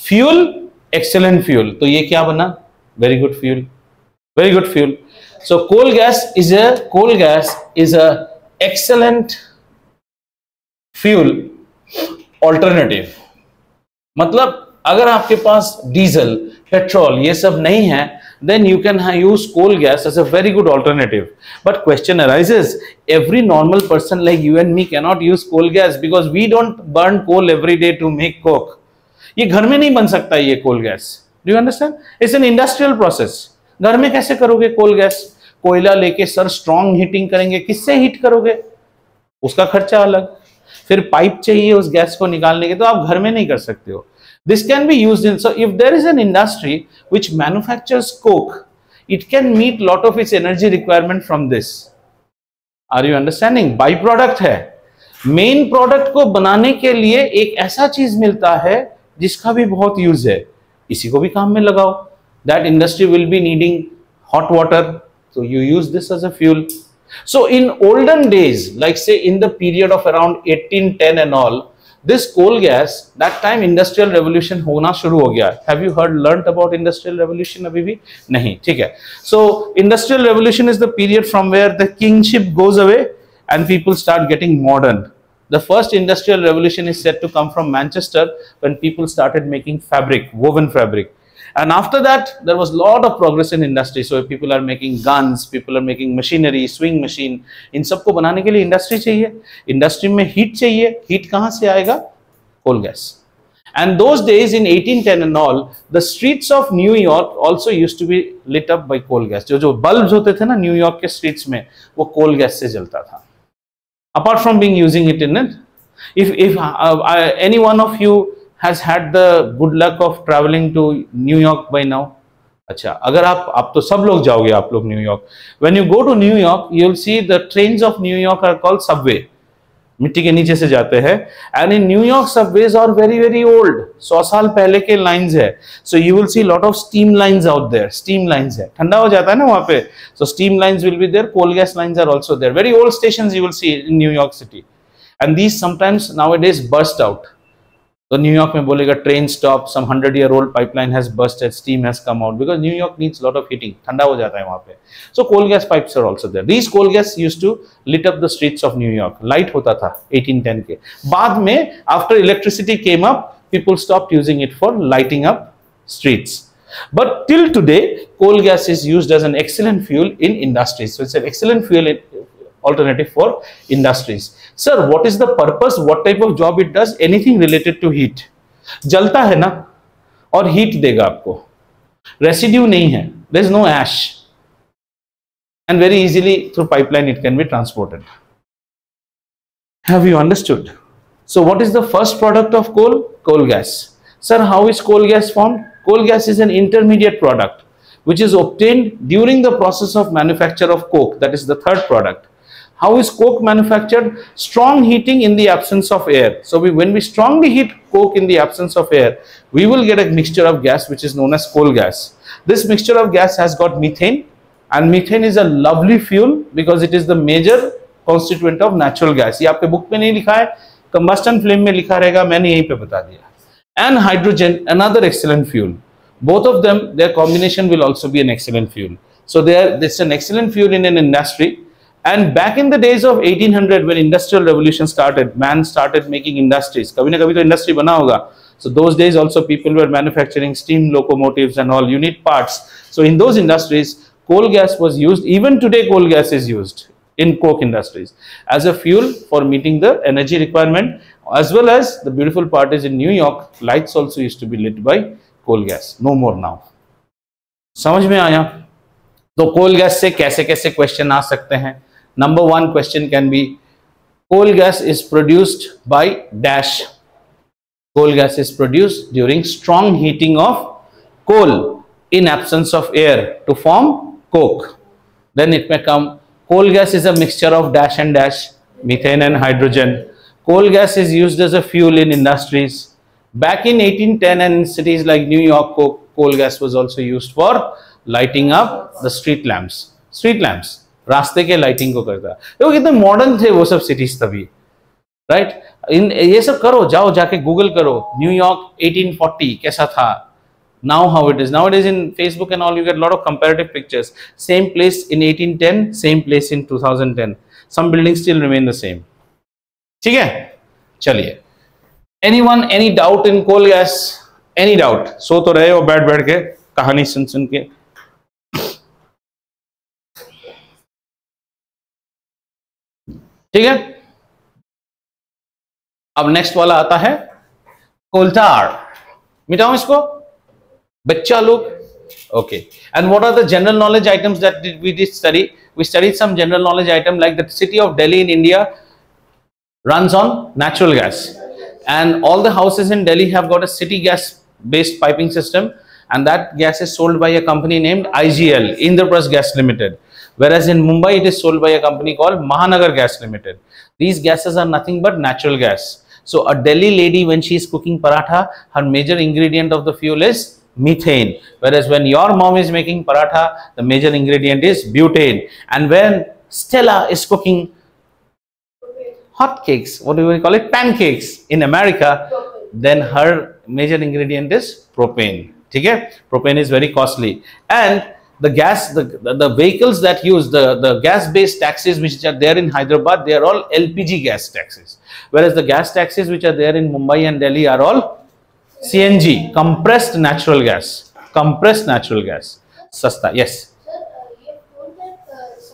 Fuel, excellent fuel. तो ये क्या बना? Very good fuel. Very good fuel. So coal gas is a excellent fuel alternative. मतलब अगर आपके पास डीजल, पेट्रोल ये सब नहीं है, then you can use coal gas as a very good alternative. But question arises, every normal person like you and me cannot use coal gas because we don't burn coal every day to make coke. ये घर में नहीं बन सकता ये coal gas. Do you understand? It's an industrial process. घर में कैसे करोगे कोल गैस? कोयला लेके सर स्ट्रॉन्ग हीटिंग करेंगे, किससे हीट करोगे? उसका खर्चा अलग, फिर पाइप चाहिए उस गैस को निकालने के, तो आप घर में नहीं कर सकते हो. This can be used in, so if there is an industry which manufactures coke, it can meet lot of its energy requirement from this. Are you understanding? Byproduct है. Main product को बनाने के लिए एक ऐसा चीज मिलता है जिसका भी बहुत यूज है, इसी को भी काम में लगाओ. That industry will be needing hot water, so you use this as a fuel. So in olden days, like say in the period of around 1810 and all, this coal gas, that time industrial revolution होना शुरू हो गया. Have you learnt about industrial revolution अभी भी? नहीं, ठीक है. So industrial revolution is the period from where the kingship goes away and people start getting modern. The first industrial revolution is said to come from Manchester when people started making fabric, woven fabric. And after that, there was a lot of progress in industry. So people are making guns, people are making machinery, swing machine. इन सबको बनाने के लिए industry चाहिए. Industry में heat चाहिए. Heat कहाँ से आएगा? Coal gas. And those days in 1810 and all, the streets of New York also used to be lit up by coal gas. जो bulbs होते थे ना न्यूयॉर्क के streets में, वो कोल गैस से जलता था. Apart from being using it in it, if any one of you has had the good luck of traveling to New York by now. अच्छा, अगर आप तो सब लोग जाओगे आप लोग New York. When you go to New York, you will see the trains of New York are called subway. मिट्टी के नीचे से जाते हैं. And in New York subways are very very old. 100 साल पहले के lines है. So you will see lot of steam lines out there. Steam lines है. ठंडा हो जाता है ना वहाँ पे. So steam lines will be there. Coal gas lines are also there. Very old stations you will see in New York City. And these sometimes nowadays burst out. तो New York में बोलेगा train stop, some 100-year-old pipeline has bursted, steam has come out because New York needs lot of heating. ठंडा हो जाता है वहां पे. So coal gas pipes are also there. These coal gas used to lit up the streets of New York. Light होता था 1810 के बाद में. After electricity came up, people stopped using it for lighting up streets. But till today, coal gas is used as an excellent fuel in industries. So it's an excellent fuel alternative for industries. Sir, what is the purpose? What type of job it does? Anything related to heat. जलता है ना और heat देगा आपको. Residue नहीं है. There is no ash. And very easily through pipeline it can be transported. Have you understood? So what is the first product of coal? Coal gas. Sir, how is coal gas formed? Coal gas is an intermediate product which is obtained during the process of manufacture of coke. That is the third product. How is coke manufactured? Strong heating in the absence of air. So when we strongly heat coke in the absence of air, we will get a mixture of gas which is known as coal gas. This mixture of gas has got methane, and methane is a lovely fuel because it is the major constituent of natural gas. ये आपके book में नहीं लिखा है, combustion flame में लिखा रहेगा, मैंने यहीं पे बता दिया. And hydrogen, another excellent fuel. Both of them, their combination will also be an excellent fuel. So it's an excellent fuel in an industry. And back in the days of 1800 when industrial revolution started, man started making industries. कभी ना कभी तो industry बना होगा. So those days also people were manufacturing steam locomotives and all. You need parts. So in those industries, coal gas was used. Even today, coal gas is used in coke industries as a fuel for meeting the energy requirement. As well as the beautiful part is in New York, lights also used to be lit by coal gas. No more now. समझ में आया? तो coal gas से कैसे कैसे question आ सकते हैं? Number one question can be, coal gas is produced by dash. Coal gas is produced during strong heating of coal in absence of air to form coke. Then it may come, coal gas is a mixture of dash and dash, methane and hydrogen. Coal gas is used as a fuel in industries. Back in 1810 and in cities like New York, coal gas was also used for lighting up the street lamps. Street lamps. रास्ते के lighting को करता है. देखो कितने modern थे वो सब सिटीज तभी, राइट? ये सब करो, जाओ जाके गूगल करो न्यूयॉर्क 1840 कैसा था. Now how it is. Nowadays in Facebook and all you get a lot of comparative pictures. Same place in 1810, same place in 2010. Some buildings still remain the same. ठीक है, चलिए. Anyone, any doubt in coal gas? Any doubt? सो तो रहे हो बैठ बैठ के कहानी सुन सुन के. ठीक है, अब नेक्स्ट वाला आता है कोल टार। मिटाओ इसको बच्चा लोग। Okay, and what are the general knowledge items that we did study? We studied some general knowledge item like the city of Delhi in India runs on natural gas, and all the houses in Delhi have got a city gas based piping system, and that gas is sold by a company named IGL, Indraprasth Gas Limited, whereas in Mumbai it is sold by a company called Mahanagar Gas Limited. These gases are nothing but natural gas. So a Delhi lady, when she is cooking paratha, her major ingredient of the fuel is methane, whereas when your mom is making paratha, the major ingredient is butane. And when Stella is cooking hot cakes, what do we call it, pancakes in America, then her major ingredient is propane. ठीक है, propane is very costly. And the gas, the vehicles that use the gas based taxis which are there in Hyderabad, they are all LPG gas taxis, whereas the gas taxis which are there in Mumbai and Delhi are all CNG, compressed natural gas. Compressed natural gas. Sasta. Yes. Sir, you have told that but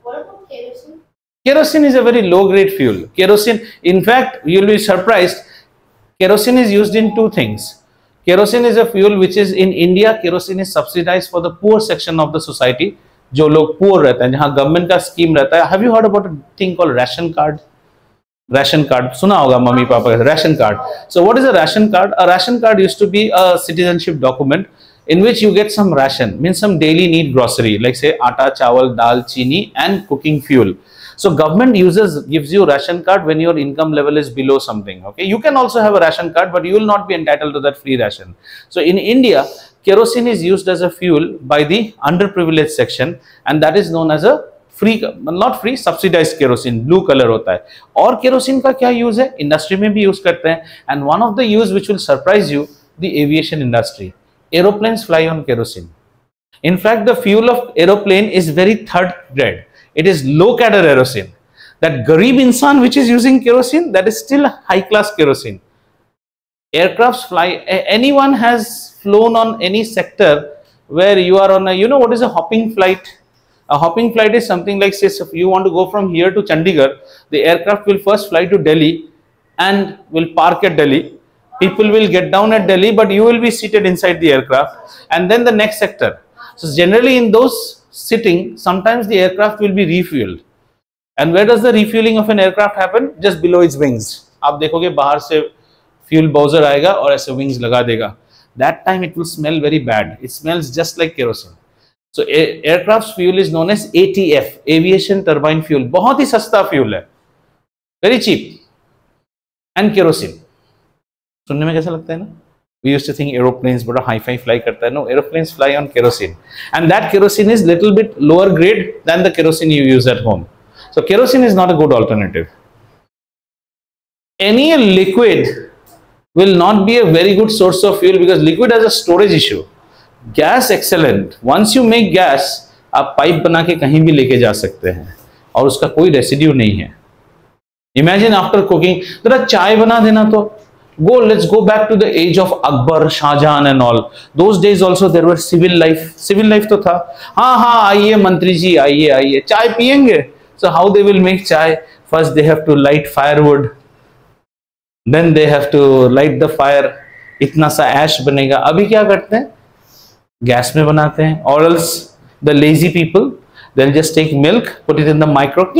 what about kerosene? Kerosene is a very low grade fuel. Kerosene, in fact, you will be surprised, kerosene is used in two things. Kerosene is a fuel which is in India, kerosene is subsidized for the poor section of the society. जो लोग poor रहते हैं, जहाँ government का scheme रहता है. Have you heard about a thing called ration card? Ration card, सुना होगा मम्मी पापा का ration card. So what is a ration card? A ration card used to be a citizenship document in which you get some ration, means some daily need grocery, like say atta, chawal, dal, chini, and cooking fuel. So government gives you ration card when your income level is below something. Okay, you can also have a ration card, but you will not be entitled to that free ration. So in India, kerosene is used as a fuel by the underprivileged section, and that is known as a free, not free, subsidised kerosene, blue colour होता है. और kerosene का क्या use है, industry में भी use करते हैं. And one of the use which will surprise you, the aviation industry. Aeroplanes fly on kerosene. In fact, the fuel of aeroplane is very third grade. It is low cadre kerosene. That garib insan which is using kerosene, that is still high class kerosene. Aircrafts fly. Anyone has flown on any sector where you are on a, you know what is a hopping flight? A hopping flight is something like, say, if you want to go from here to Chandigarh, the aircraft will first fly to Delhi and will park at Delhi. People will get down at Delhi, but you will be seated inside the aircraft, and then the next sector. So generally in those sitting, sometimes the aircraft will be refueled. And where does the refueling of an aircraft happen? Just below its wings. आप देखोगे बाहर से fuel bowser आएगा और ऐसे wings लगा देगा. That time it will smell very bad. It smells just like kerosene. So aircraft's fuel is known as ATF, aviation turbine fuel. बहुत ही सस्ता fuel है, very cheap. And kerosene. सुनने में कैसा लगता है ना? We used to think aeroplanes बड़ा hi-fi fly करता है. No, aeroplanes fly on kerosene, and that kerosene is little bit lower grade than the kerosene you use at home. So kerosene is not a good alternative. Any liquid will not be a very good source of fuel because liquid has a storage issue. Gas excellent, once you make gas, आप pipe बना के कहीं भी लेके जा सकते हैं और उसका कोई रेसिड्यू नहीं है. इमेजिन आफ्टर कुकिंग, जरा चाय बना देना तो let's go back to the age of Akbar, Shahjahan and all. Those days also there were civil life तो था. हाँ आइए मंत्री जी, आइए चाय पियेंगे. So how they will make chai? First they have to light firewood, then they have to light the fire. इतना सा ऐश बनेगा. अभी क्या करते हैं, गैस में बनाते हैं. Or else the lazy people, they'll just take milk, put it in the micro,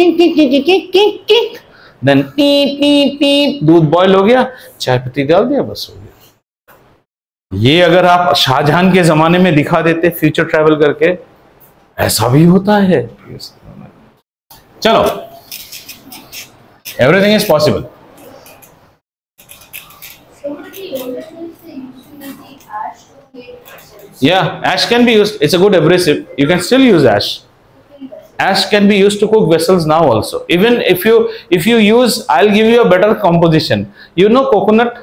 then दूध बॉयल हो गया, चाय पत्ती डाल दिया, बस हो गया. ये अगर आप शाहजहां के जमाने में दिखा देते फ्यूचर ट्रैवल करके, ऐसा भी होता है. चलो, everything is possible. Yeah, ash can be used. It's a good abrasive. You can still use ash. Ash can be used to cook vessels now also. Even if you use, I'll give you a better composition. You know coconut,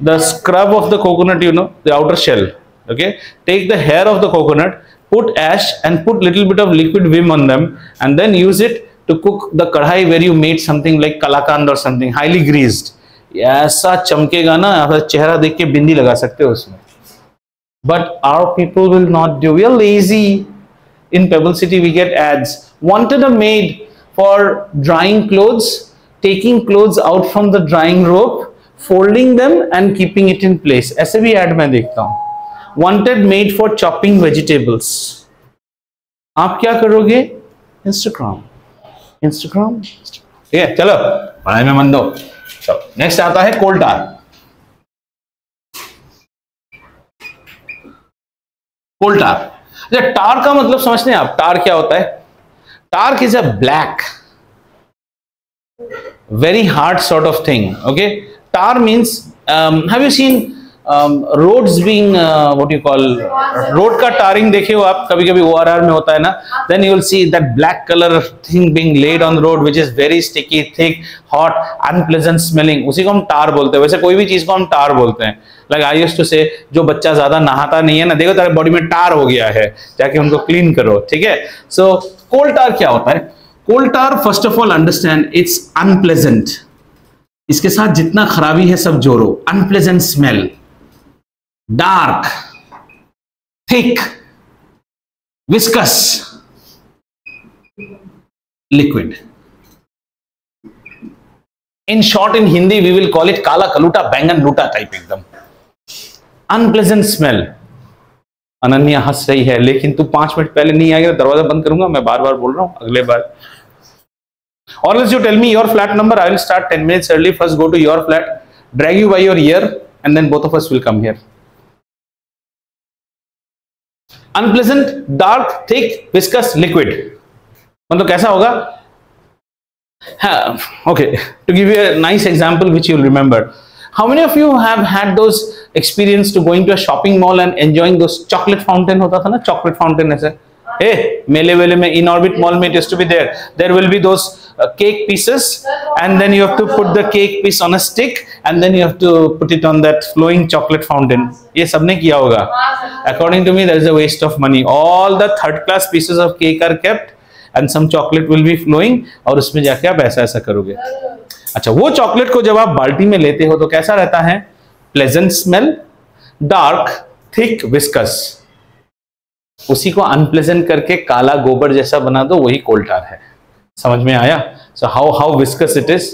the scrub of the coconut, you know, the outer shell. Okay, take the hair of the coconut, put ash and put little bit of liquid vim on them, and then use it to cook the kadhai where you made something like kalakand or something highly greased. ऐसा चमकेगा ना, आप चेहरा देख के बिंदी लगा सकते हो उसमें. But our people will not do. We are lazy. in Pebble City we get ads. Wanted a maid for drying clothes, taking clothes out from the drying rope, folding them and keeping it in place. ऐसे भी ad मैं देखता हूँ. Wanted maid for chopping vegetables. आप क्या करोगे? Instagram. ठीक है, चलो पढ़ाई में मन दो. नेक्स्ट आता है कोल टार. कोल टार. टार का मतलब समझते हैं आप? टार क्या होता है? Tar is a black, very hard sort of thing. Okay, tar means have you seen roads being what do you call, road का tarring देखे हो आप कभी कभी ORR में होता है ना, then you will see that black color thing being laid on the road which is very sticky, thick, hot, unpleasant smelling. उसी को हम टार बोलते हैं. वैसे कोई भी चीज को हम टार बोलते हैं. Like I used to say, जो बच्चा ज्यादा नहाता नहीं है ना, देखो तेरे बॉडी में टार हो गया है, जाके उनको क्लीन करो. ठीक है. So कोल टार क्या होता है? Coal tar first of all understand it's unpleasant. इसके साथ जितना खराबी है सब जोड़ो. Unpleasant smell, dark, thick, viscous, liquid. In short in Hindi we will call it काला कलूटा बैंगन लूटा टाइप. एकदम अनप्लेजेंट स्मेल. अनन्या हंस रही है, लेकिन तू 5 मिनट पहले नहीं आएगा दरवाजा बंद करूंगा. मैं बार बार बोल रहा हूं, अगले बार. Or else you tell me your flat number, I will start 10 minutes early. First go to your flat, drag you by your ear, and then both of us will come here. Unpleasant, dark, thick, viscous, liquid. मतलब कैसा होगा? Okay, to give you a nice example which you'll remember. How many of you have had those experience to going to a shopping mall and enjoying those chocolate fountain? होता था ना chocolate fountain ऐसे. Hey, मेले वेले में in orbit mall में it used to be there. There will be those cake pieces, and then you have to put the cake piece on a stick, and then you have to put it on that flowing chocolate fountain. ये सबने किया होगा. According to me, there is a waste of money. All the third class pieces of cake are kept, and some chocolate will be flowing. और उसमें जाके आप ऐसा करोगे. अच्छा, वो चॉकलेट को जब आप बाल्टी में लेते हो तो कैसा रहता है? Pleasant smell, dark, thick, viscous. उसी को अनप्लेजेंट करके काला गोबर जैसा बना दो, वही कोल टार है. समझ में आया? So how viscous it is.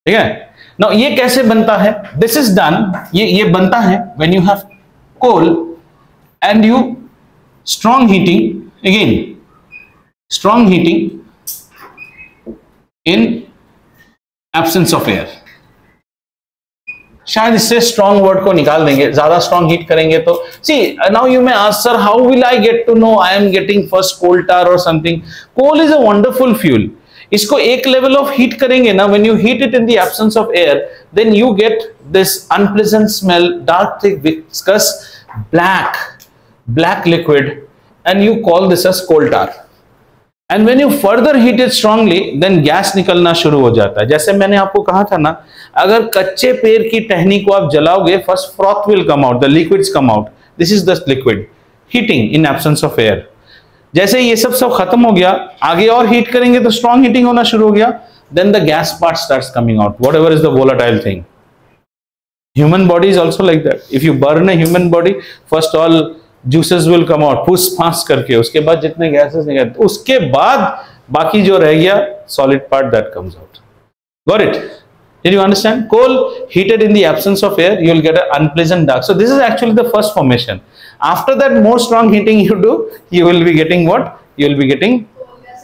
ठीक है. नाउ ये कैसे बनता है? This is done. ये बनता है when you have coal and you strong heating, again strong heating in absence of air. शायद इससे स्ट्रॉन्ग वर्ड को निकाल देंगे. ज्यादा स्ट्रॉन्ग हीट करेंगे तो see now you may ask sir how will I get to know I am getting first coal tar और something. Coal is a wonderful fuel. इसको एक लेवल ऑफ हीट करेंगे ना, when you heat it in the absence of air, then you get this unpleasant smell, dark, thick, viscous, black liquid, and you call this as coal tar. And when you further heat it strongly, then gas निकलना शुरू हो जाता है. जैसे मैंने आपको कहा था ना, अगर कच्चे पेड़ की टहनी को आप जलाओगे, first froth will come out, the liquids come out. This is the liquid heating in absence of air. जैसे ये सब खत्म हो गया, आगे और हीट करेंगे तो स्ट्रॉन्ग हीटिंग होना शुरू हो गया. Then the gas part starts coming out, whatever is the volatile thing. Human body is also like that. If you burn a human body, first all juices will come out, फूस फांस करके, उसके बाद जितने gases निकलते, उसके बाद बाकी जो रह गया solid part that comes out. Got it? Did you understand? Coal heated in the absence of air, you will get an unpleasant dark. So this is actually the first formation. After that, more strong heating you do, you will be getting what? You will be getting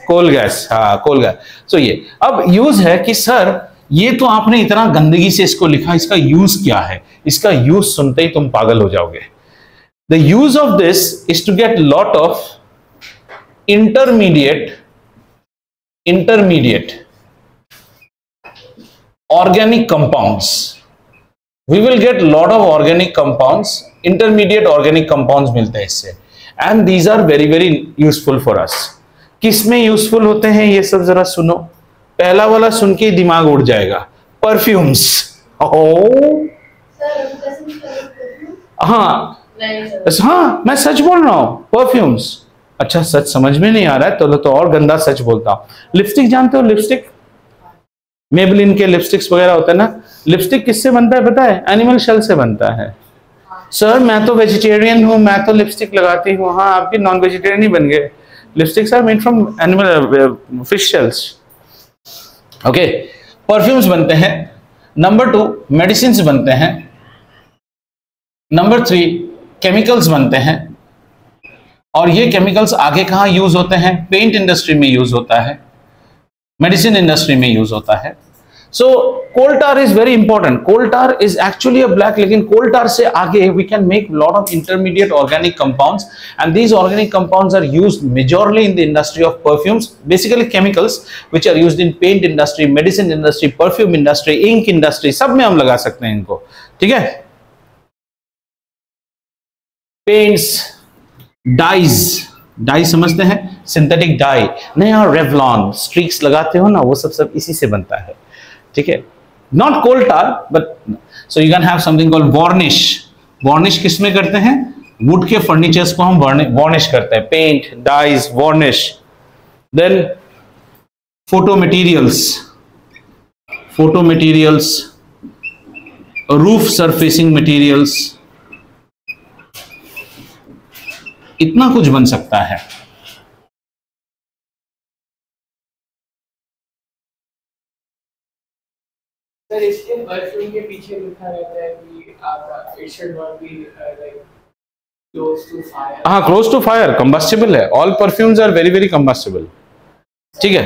coal gas. हाँ, coal gas. So ये अब use है कि sir ये तो आपने इतना गंदगी से इसको लिखा, इसका use क्या है? इसका use सुनते ही तुम पागल हो जाओगे. The use of this is to get lot of intermediate organic compounds. We will get lot of organic compounds, intermediate organic compounds मिलते हैं इससे, and these are very very useful for us. किस में useful होते हैं ये सब जरा सुनो. पहला वाला सुन के दिमाग उड़ जाएगा. Perfumes. हाँ हाँ, मैं सच बोल रहा हूँ. परफ्यूम्स. अच्छा, सच समझ में नहीं आ रहा है तो और गंदा सच बोलता हूँ. लिपस्टिक जानते हो? लिपस्टिक, मेबलिन के लिपस्टिक्स वगैरह होता है ना. लिपस्टिक किससे बनता है पता है? एनिमल शेल से बनता है. सर मैं तो वेजिटेरियन हूँ, मैं तो लिपस्टिक लगाती हूँ। हाँ, आप भी नॉन वेजिटेरियन ही बन गए। Lipsticks are made from animal fish shells. Okay, perfumes बनते हैं। नंबर 2 मेडिसिन्स बनते हैं। नंबर 3 केमिकल्स बनते हैं। और ये केमिकल्स आगे कहाँ यूज होते हैं? पेंट इंडस्ट्री में यूज होता है, मेडिसिन इंडस्ट्री में यूज होता है। So coal tar is very important. Coal tar is actually a black, लेकिन कोल टार से आगे we can make lot of intermediate organic compounds, and these organic compounds are used majorly in the industry of perfumes, basically chemicals which are used in paint industry, medicine industry, perfume industry, ink industry, सब में हम लगा सकते हैं इनको। ठीक है, paints, dies, die समझते हैं, सिंथेटिक डाई, नया रेवलॉन स्ट्रीक्स लगाते हो ना, वो सब इसी से बनता है। ठीक है, not coal tar but so you can have something called varnish. Varnish किस में करते हैं? वुड के फर्नीचर्स को हम वार्निश करते हैं, paint, dyes, varnish. Then photo materials, photo materials, roof surfacing materials, इतना कुछ बन सकता है। सर इसके परफ्यूम के पीछे लिखा रहता है कि आपका it should not be like close to fire. हाँ, क्लोज टू फायर, कंबस्टिबल है। All perfumes are very very combustible. ठीक है,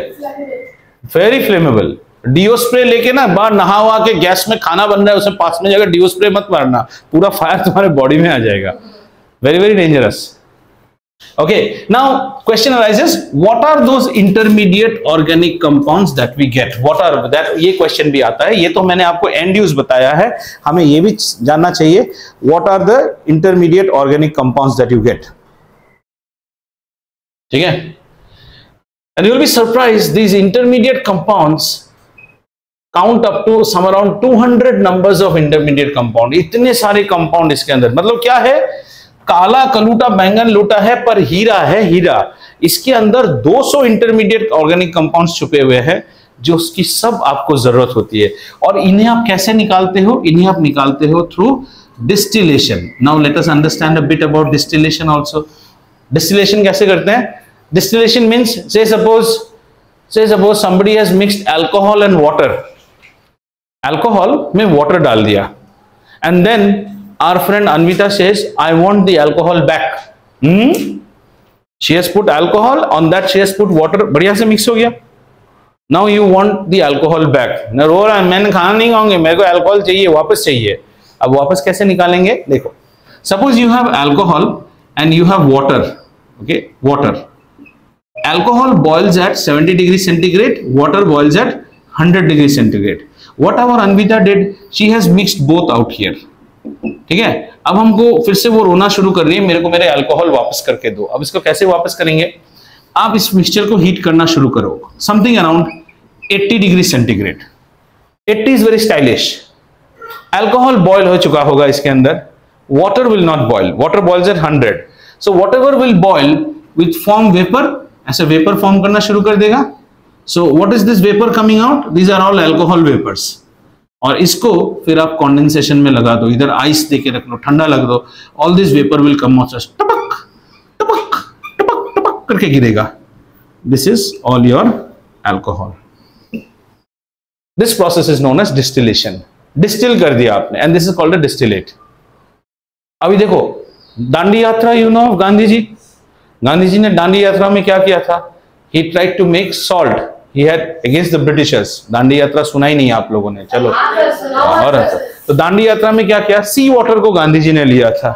वेरी फ्लेमेबल। डिओ स्प्रे लेके ना बाहर नहा वहा के गैस में खाना बन रहा है, उसे पास में जाकर डिओ स्प्रे मत मारना, पूरा फायर तुम्हारे बॉडी में आ जाएगा। Very very dangerous. Okay, now question arises, what are those intermediate organic compounds that we get? What are that? ये question भी आता है। ये तो मैंने आपको end use बताया है, हमें ये भी जानना चाहिए what are the intermediate organic compounds that you get? ठीक है, and you will be surprised these intermediate compounds count up to some around 200 numbers of intermediate compound। इतने सारे compound इसके अंदर, मतलब क्या है? काला कलूटा बैंगन लूटा है पर हीरा है हीरा। इसके अंदर 200 इंटरमीडिएट ऑर्गेनिक कंपाउंड्स छुपे हुए हैं जो उसकी सब आपको जरूरत होती है। और इन्हें आप कैसे निकालते हो? इन्हें आप निकालते हो through distillation. Now let us understand a bit about distillation also. Distillation कैसे करते हैं? डिस्टिलेशन मींस से suppose somebody has mixed alcohol and water। Alcohol में वाटर डाल दिया, and then our friend Anvita says, I want the alcohol back। She has put alcohol, on that she has put water, बढ़िया से mix हो गया। Now you want the alcohol back। मैं रो रहा, मैंने खाना नहीं खाऊंगी, मेरे को अल्कोहल चाहिए, वापस चाहिए। अब वापस कैसे निकालेंगे? देखो, suppose you have alcohol and you have water। Okay, water। Alcohol boils at 70 degree centigrade, water boils at 100 degree centigrade। What our Anvita did, she has mixed both out here। ठीक है, अब हमको फिर से वो रोना शुरू कर रही है, मेरे को मेरे अल्कोहल वापस करके दो। अब इसको कैसे वापस करेंगे? आप इस मिक्सचर को हीट करना शुरू करो, something around 80 degree centigrade. 80 is very stylish. Alcohol boil हो चुका होगा इसके अंदर, water will not boil, water boils at 100। So whatever will boil with form vapour, ऐसे वेपर फॉर्म करना शुरू कर देगा। So what is this vapour coming out? These are all alcohol vapours. और इसको फिर आप कंडेंसेशन में लगा दो, इधर आइस देके रख लो, ठंडा लग दो, all this vapour will come out, टपक टपक टपक टपक करके गिरेगा। This is all your alcohol. This process is known as distillation. Distil कर दिया आपने, and this is called a distillate. अभी देखो दांडी यात्रा, यू नो गांधी जी। गांधी जी ने दांडी यात्रा में क्या किया था? He tried to make salt, he had against the Britishers। Dandi यात्रा सुना ही नहीं आप लोगों ने, चलो। और तो दांडी यात्रा में क्या किया? सी वाटर को गांधी जी ने लिया था,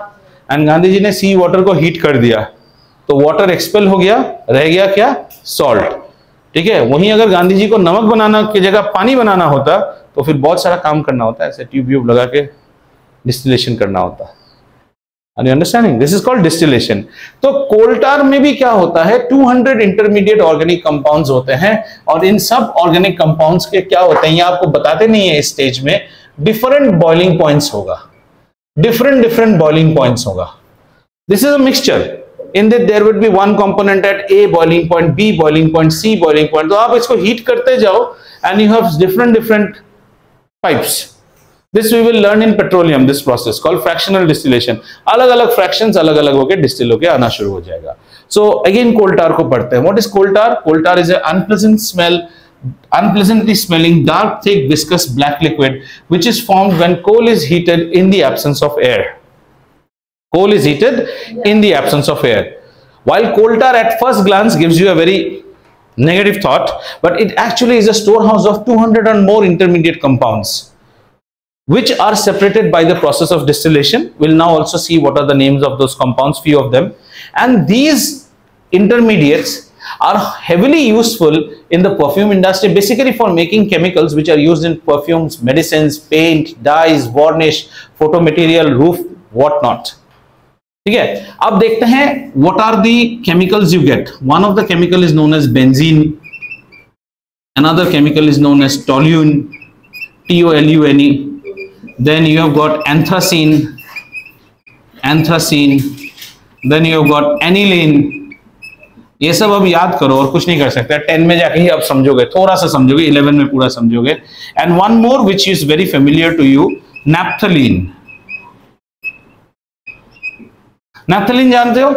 एंड गांधी जी ने सी वाटर को हीट कर दिया, तो वाटर एक्सपेल हो गया, रह गया क्या? सॉल्ट। ठीक है, वहीं अगर गांधी जी को नमक बनाना की जगह पानी बनाना होता तो फिर बहुत सारा काम करना होता है, ऐसे ट्यूब लगा के डिस्टिलेशन करना होता। Are you understanding? This is called distillation। तो कोल टार में भी क्या होता है? 200 इंटरमीडिएट ऑर्गेनिक कंपाउंड्स होते हैं, और इन सब ऑर्गेनिक कंपाउंड्स के क्या होते हैं ये आपको बताते नहीं है इस स्टेज में। डिफरेंट बॉइलिंग पॉइंट्स होगा, डिफरेंट बॉइलिंग पॉइंट्स होगा। This is a mixture, in that there would be one component at A boiling point, B boiling point, C boiling point. तो आप इसको हीट करते जाओ, and you have different pipes. This we will learn in petroleum, this process called fractional distillation. अलग अलग fractions अलग अलग होके डिस्टिल होके आना शुरू हो जाएगा. So again coal tar को पढ़ते हैं. What is coal tar? Coal tar is an unpleasantly smelling dark thick viscous black liquid which is formed when coal is heated in the absence of air. Coal is heated in the absence of air. While coal tar at first glance gives you a very negative thought, but it actually is a storehouse of 200 and more intermediate compounds which are separated by the process of distillation. We'll now also see what are the names of those compounds, few of them. And these intermediates are heavily useful in the perfume industry, basically for making chemicals which are used in perfumes, medicines, paint, dyes, varnish, photomaterial, roof, whatnot. ठीक है, अब देखते हैं what are the chemicals you get. One of the chemical is known as benzene, another chemical is known as toluene, TOLUNE. Then you have got anthracene, then you have got aniline. ये सब अब याद करो और कुछ नहीं कर सकते. 10 में जाके ही आप समझोगे, थोड़ा सा समझोगे, 11 में पूरा समझोगे. And one more which is very familiar to you, naphthalene. Naphthalene जानते हो?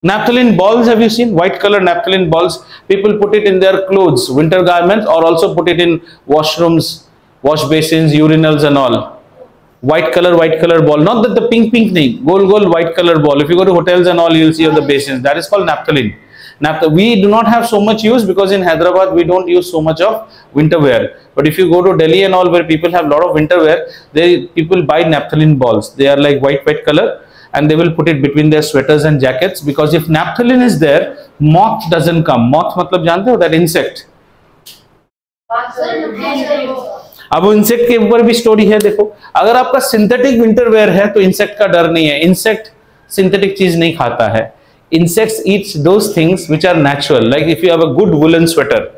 Naphthalene balls, have you seen? White color naphthalene balls. People put it in their clothes, winter garments, or also put it in washrooms, wash basins, urinals and all. White color ball, not that the pink thing, gold white color ball. If you go to hotels and all, you'll see on the basins. That is called naphthalene. We do not have so much use because in Hyderabad we don't use so much of winter wear. But if you go to Delhi and all, where people have a lot of winter wear, people buy naphthalene balls. They are like white color, and they will put it between their sweaters and jackets, because if naphthalene is there, moth doesn't come. Moth मतलब जानते हो, that insect. अब insect के ऊपर भी story है. देखो, अगर आपका सिंथेटिक विंटर वेयर है तो इंसेक्ट का डर नहीं है. इंसेक्ट सिंथेटिक चीज नहीं खाता है. Insects eats those things which are natural. Like if you have a good woollen sweater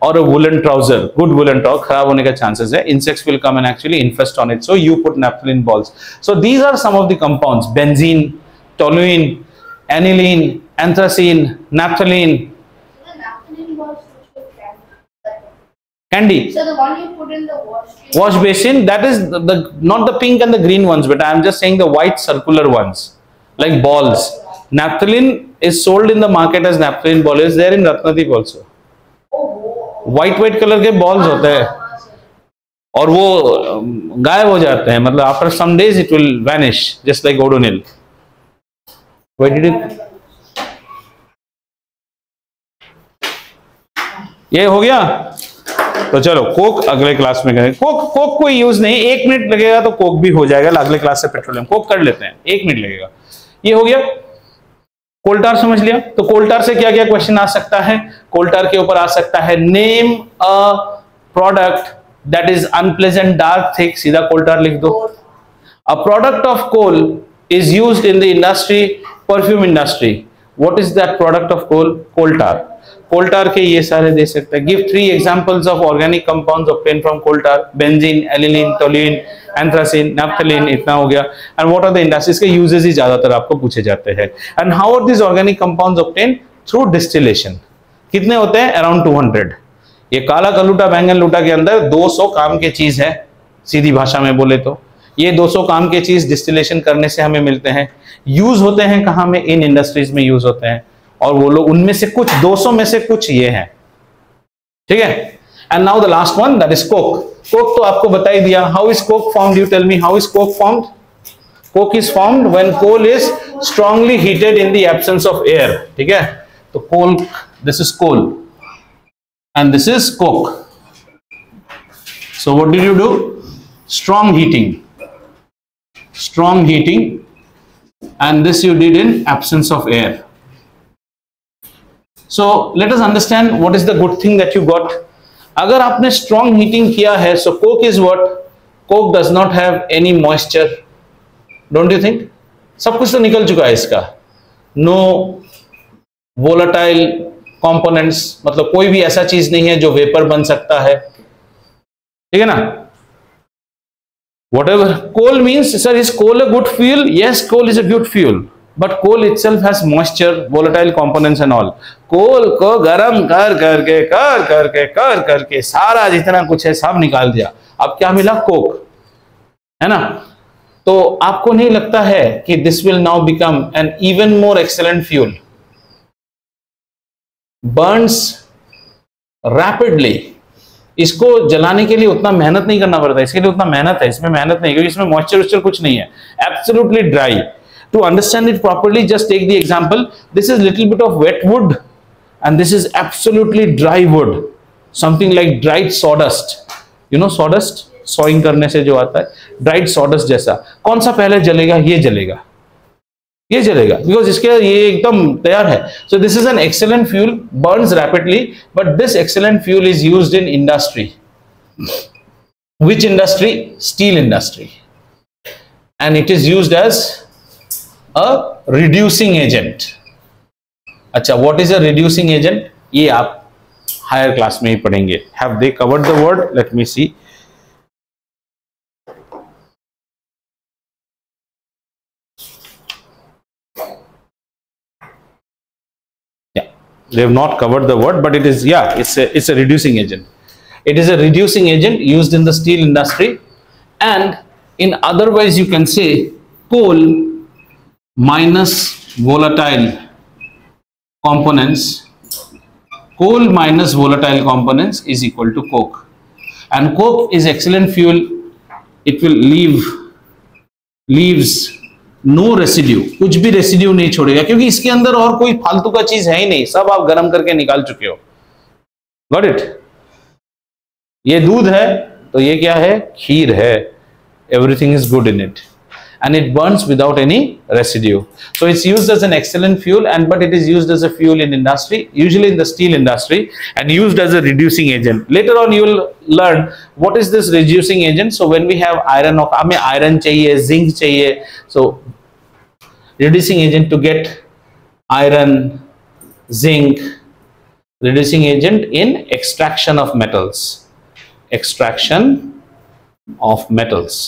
और a woollen trouser, good woollen trouser, खराब होने का चांसेस है. Insects will come and actually infest on it. So you put naphthalene balls. So these are some of the compounds: benzene, toluene, aniline, anthracene, naphthalene. The naphthalene balls which were Candy. So the one you put in the Wash basin, that is the not the pink and the green ones, but I am just saying the white circular ones, like balls. Naphthalene is sold in the market as naphthalene ball. Is there in Ratnadeep also? White color के balls होते हैं और वो गायब हो जाते हैं. मतलब after some days it will vanish, just like Odonil. Why did it? ये हो गया. तो चलो कोक अगले क्लास में करेंगे. कोक कोई यूज नहीं, 1 मिनट लगेगा तो कोक भी हो जाएगा. अगले क्लास से पेट्रोलियम कोक कर लेते हैं, 1 मिनट लगेगा. ये हो गया. कोल टार समझ लिया. तो कोल टार से क्या क्या क्वेश्चन आ सकता है? कोल टार के ऊपर आ सकता है name a product that is unpleasant dark thick. सीधा कोल टार लिख दो. A product of coal is used in the industry, perfume industry. What is that product of coal? Coal tar. Coal tar के ये सारे दे सकते हैं. Give 3 examples of organic compounds obtain from coal tar. Benzene, aniline, toluene, anthracene, naphthalene. इतना हो गया. And what are the industries के यूजेस ही ज्यादातर आपको पूछे जाते हैं. And how are this organic compounds obtain? Through distillation. कितने होते हैं? अराउंड 200. ये काला कलूटा बैंगन लूटा के अंदर 200 काम की चीज है, सीधी भाषा में बोले तो. ये 200 काम की चीज डिस्टिलेशन करने से हमें मिलते हैं. यूज होते हैं कहां में? इन इंडस्ट्रीज में यूज होते हैं. और वो लोग उनमें से कुछ 200 में से कुछ ये हैं. ठीक है. And now the last one, that is coke. Coke तो आपको बता ही दिया. How is coke formed? You tell me, how is coke formed? Coke is formed when coal is strongly heated in the absence of air. ठीक है. तो coal, this is coal and this is coke. So what did you do? Strong heating, and this you did in absence of air. So let us understand what is the good thing that you got. अगर आपने strong heating किया है, so coke is what? Coke does not have any moisture. Don't you think? सब कुछ तो निकल चुका है इसका. No volatile components, मतलब कोई भी ऐसा चीज नहीं है जो वेपर बन सकता है. ठीक है ना? Whatever coal means, sir, is coal a good fuel? Yes, coal is a good fuel, but coal itself has moisture, volatile components and all. कोल को गरम कर करके सारा जितना कुछ है सब निकाल दिया. अब क्या मिला? कोक. है ना? तो आपको नहीं लगता है कि this will now become an even more excellent fuel, Burns rapidly. इसको जलाने के लिए उतना मेहनत नहीं करना पड़ता, इसके लिए उतना मेहनत है, इसमें मेहनत नहीं, क्योंकि इसमें मॉइस्चर कुछ नहीं है, absolutely dry. To understand it properly, just take the example. This is little bit of wet wood and this is absolutely dry wood, something like dried sawdust. You know sawdust? Sawing करने से जो आता है, dried sawdust जैसा। कौन सा पहले जलेगा? ये जलेगा, ये जलेगा, because इसके ये एकदम तैयार है। So this is an excellent fuel, burns rapidly, but this excellent fuel is used in industry. Which industry? Steel industry. And it is used as a reducing agent. अच्छा, what is a reducing agent? ये आप higher class में ही पढ़ेंगे। Have they covered the word? Let me see. Yeah, they have not covered the word, but it is, yeah, it's a reducing agent. It is a reducing agent used in the steel industry, and in other ways you can say coal minus volatile components, coal minus volatile components is equal to coke, and coke is excellent fuel. It will leaves no residue, कुछ भी residue नहीं छोड़ेगा, क्योंकि इसके अंदर और कोई फालतू का चीज है ही नहीं, सब आप गर्म करके निकाल चुके हो। Got it? ये दूध है तो ये क्या है? खीर है। Everything is good in it, and it burns without any residue. So it's used as an excellent fuel, and but it is used as a fuel in industry, usually in the steel industry, and used as a reducing agent. Later on you will learn what is this reducing agent. So when we have iron, or हमें iron चाहिए, zinc चाहिए, so reducing agent to get iron, zinc, reducing agent in extraction of metals, extraction of metals.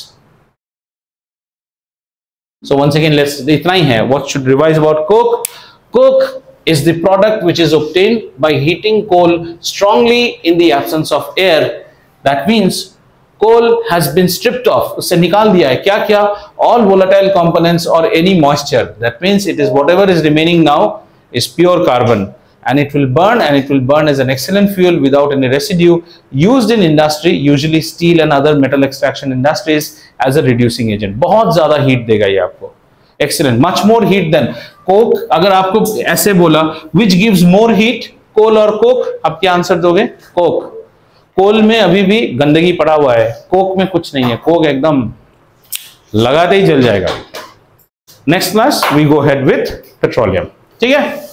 So once again, let's itna hi hai. What should revise about coke? Coke is the product which is obtained by heating coal strongly in the absence of air. That means coal has been stripped off. उसे निकाल दिया है क्या क्या? All volatile components or any moisture. That means it is whatever is remaining now is pure carbon, and it will burn, and it will burn as an excellent fuel without any residue, used in industry, usually steel and other metal extraction industries, as a reducing agent. बहुत ज्यादा heat देगा ये आपको। Excellent, much more heat than coke. अगर आपको ऐसे बोला which gives more heat, coal और coke, आप क्या आंसर दोगे? coke. कोल में अभी भी गंदगी पड़ा हुआ है, कोक में कुछ नहीं है, कोक एकदम लगाते ही जल जाएगा। Next class we go head with petroleum, ठीक है।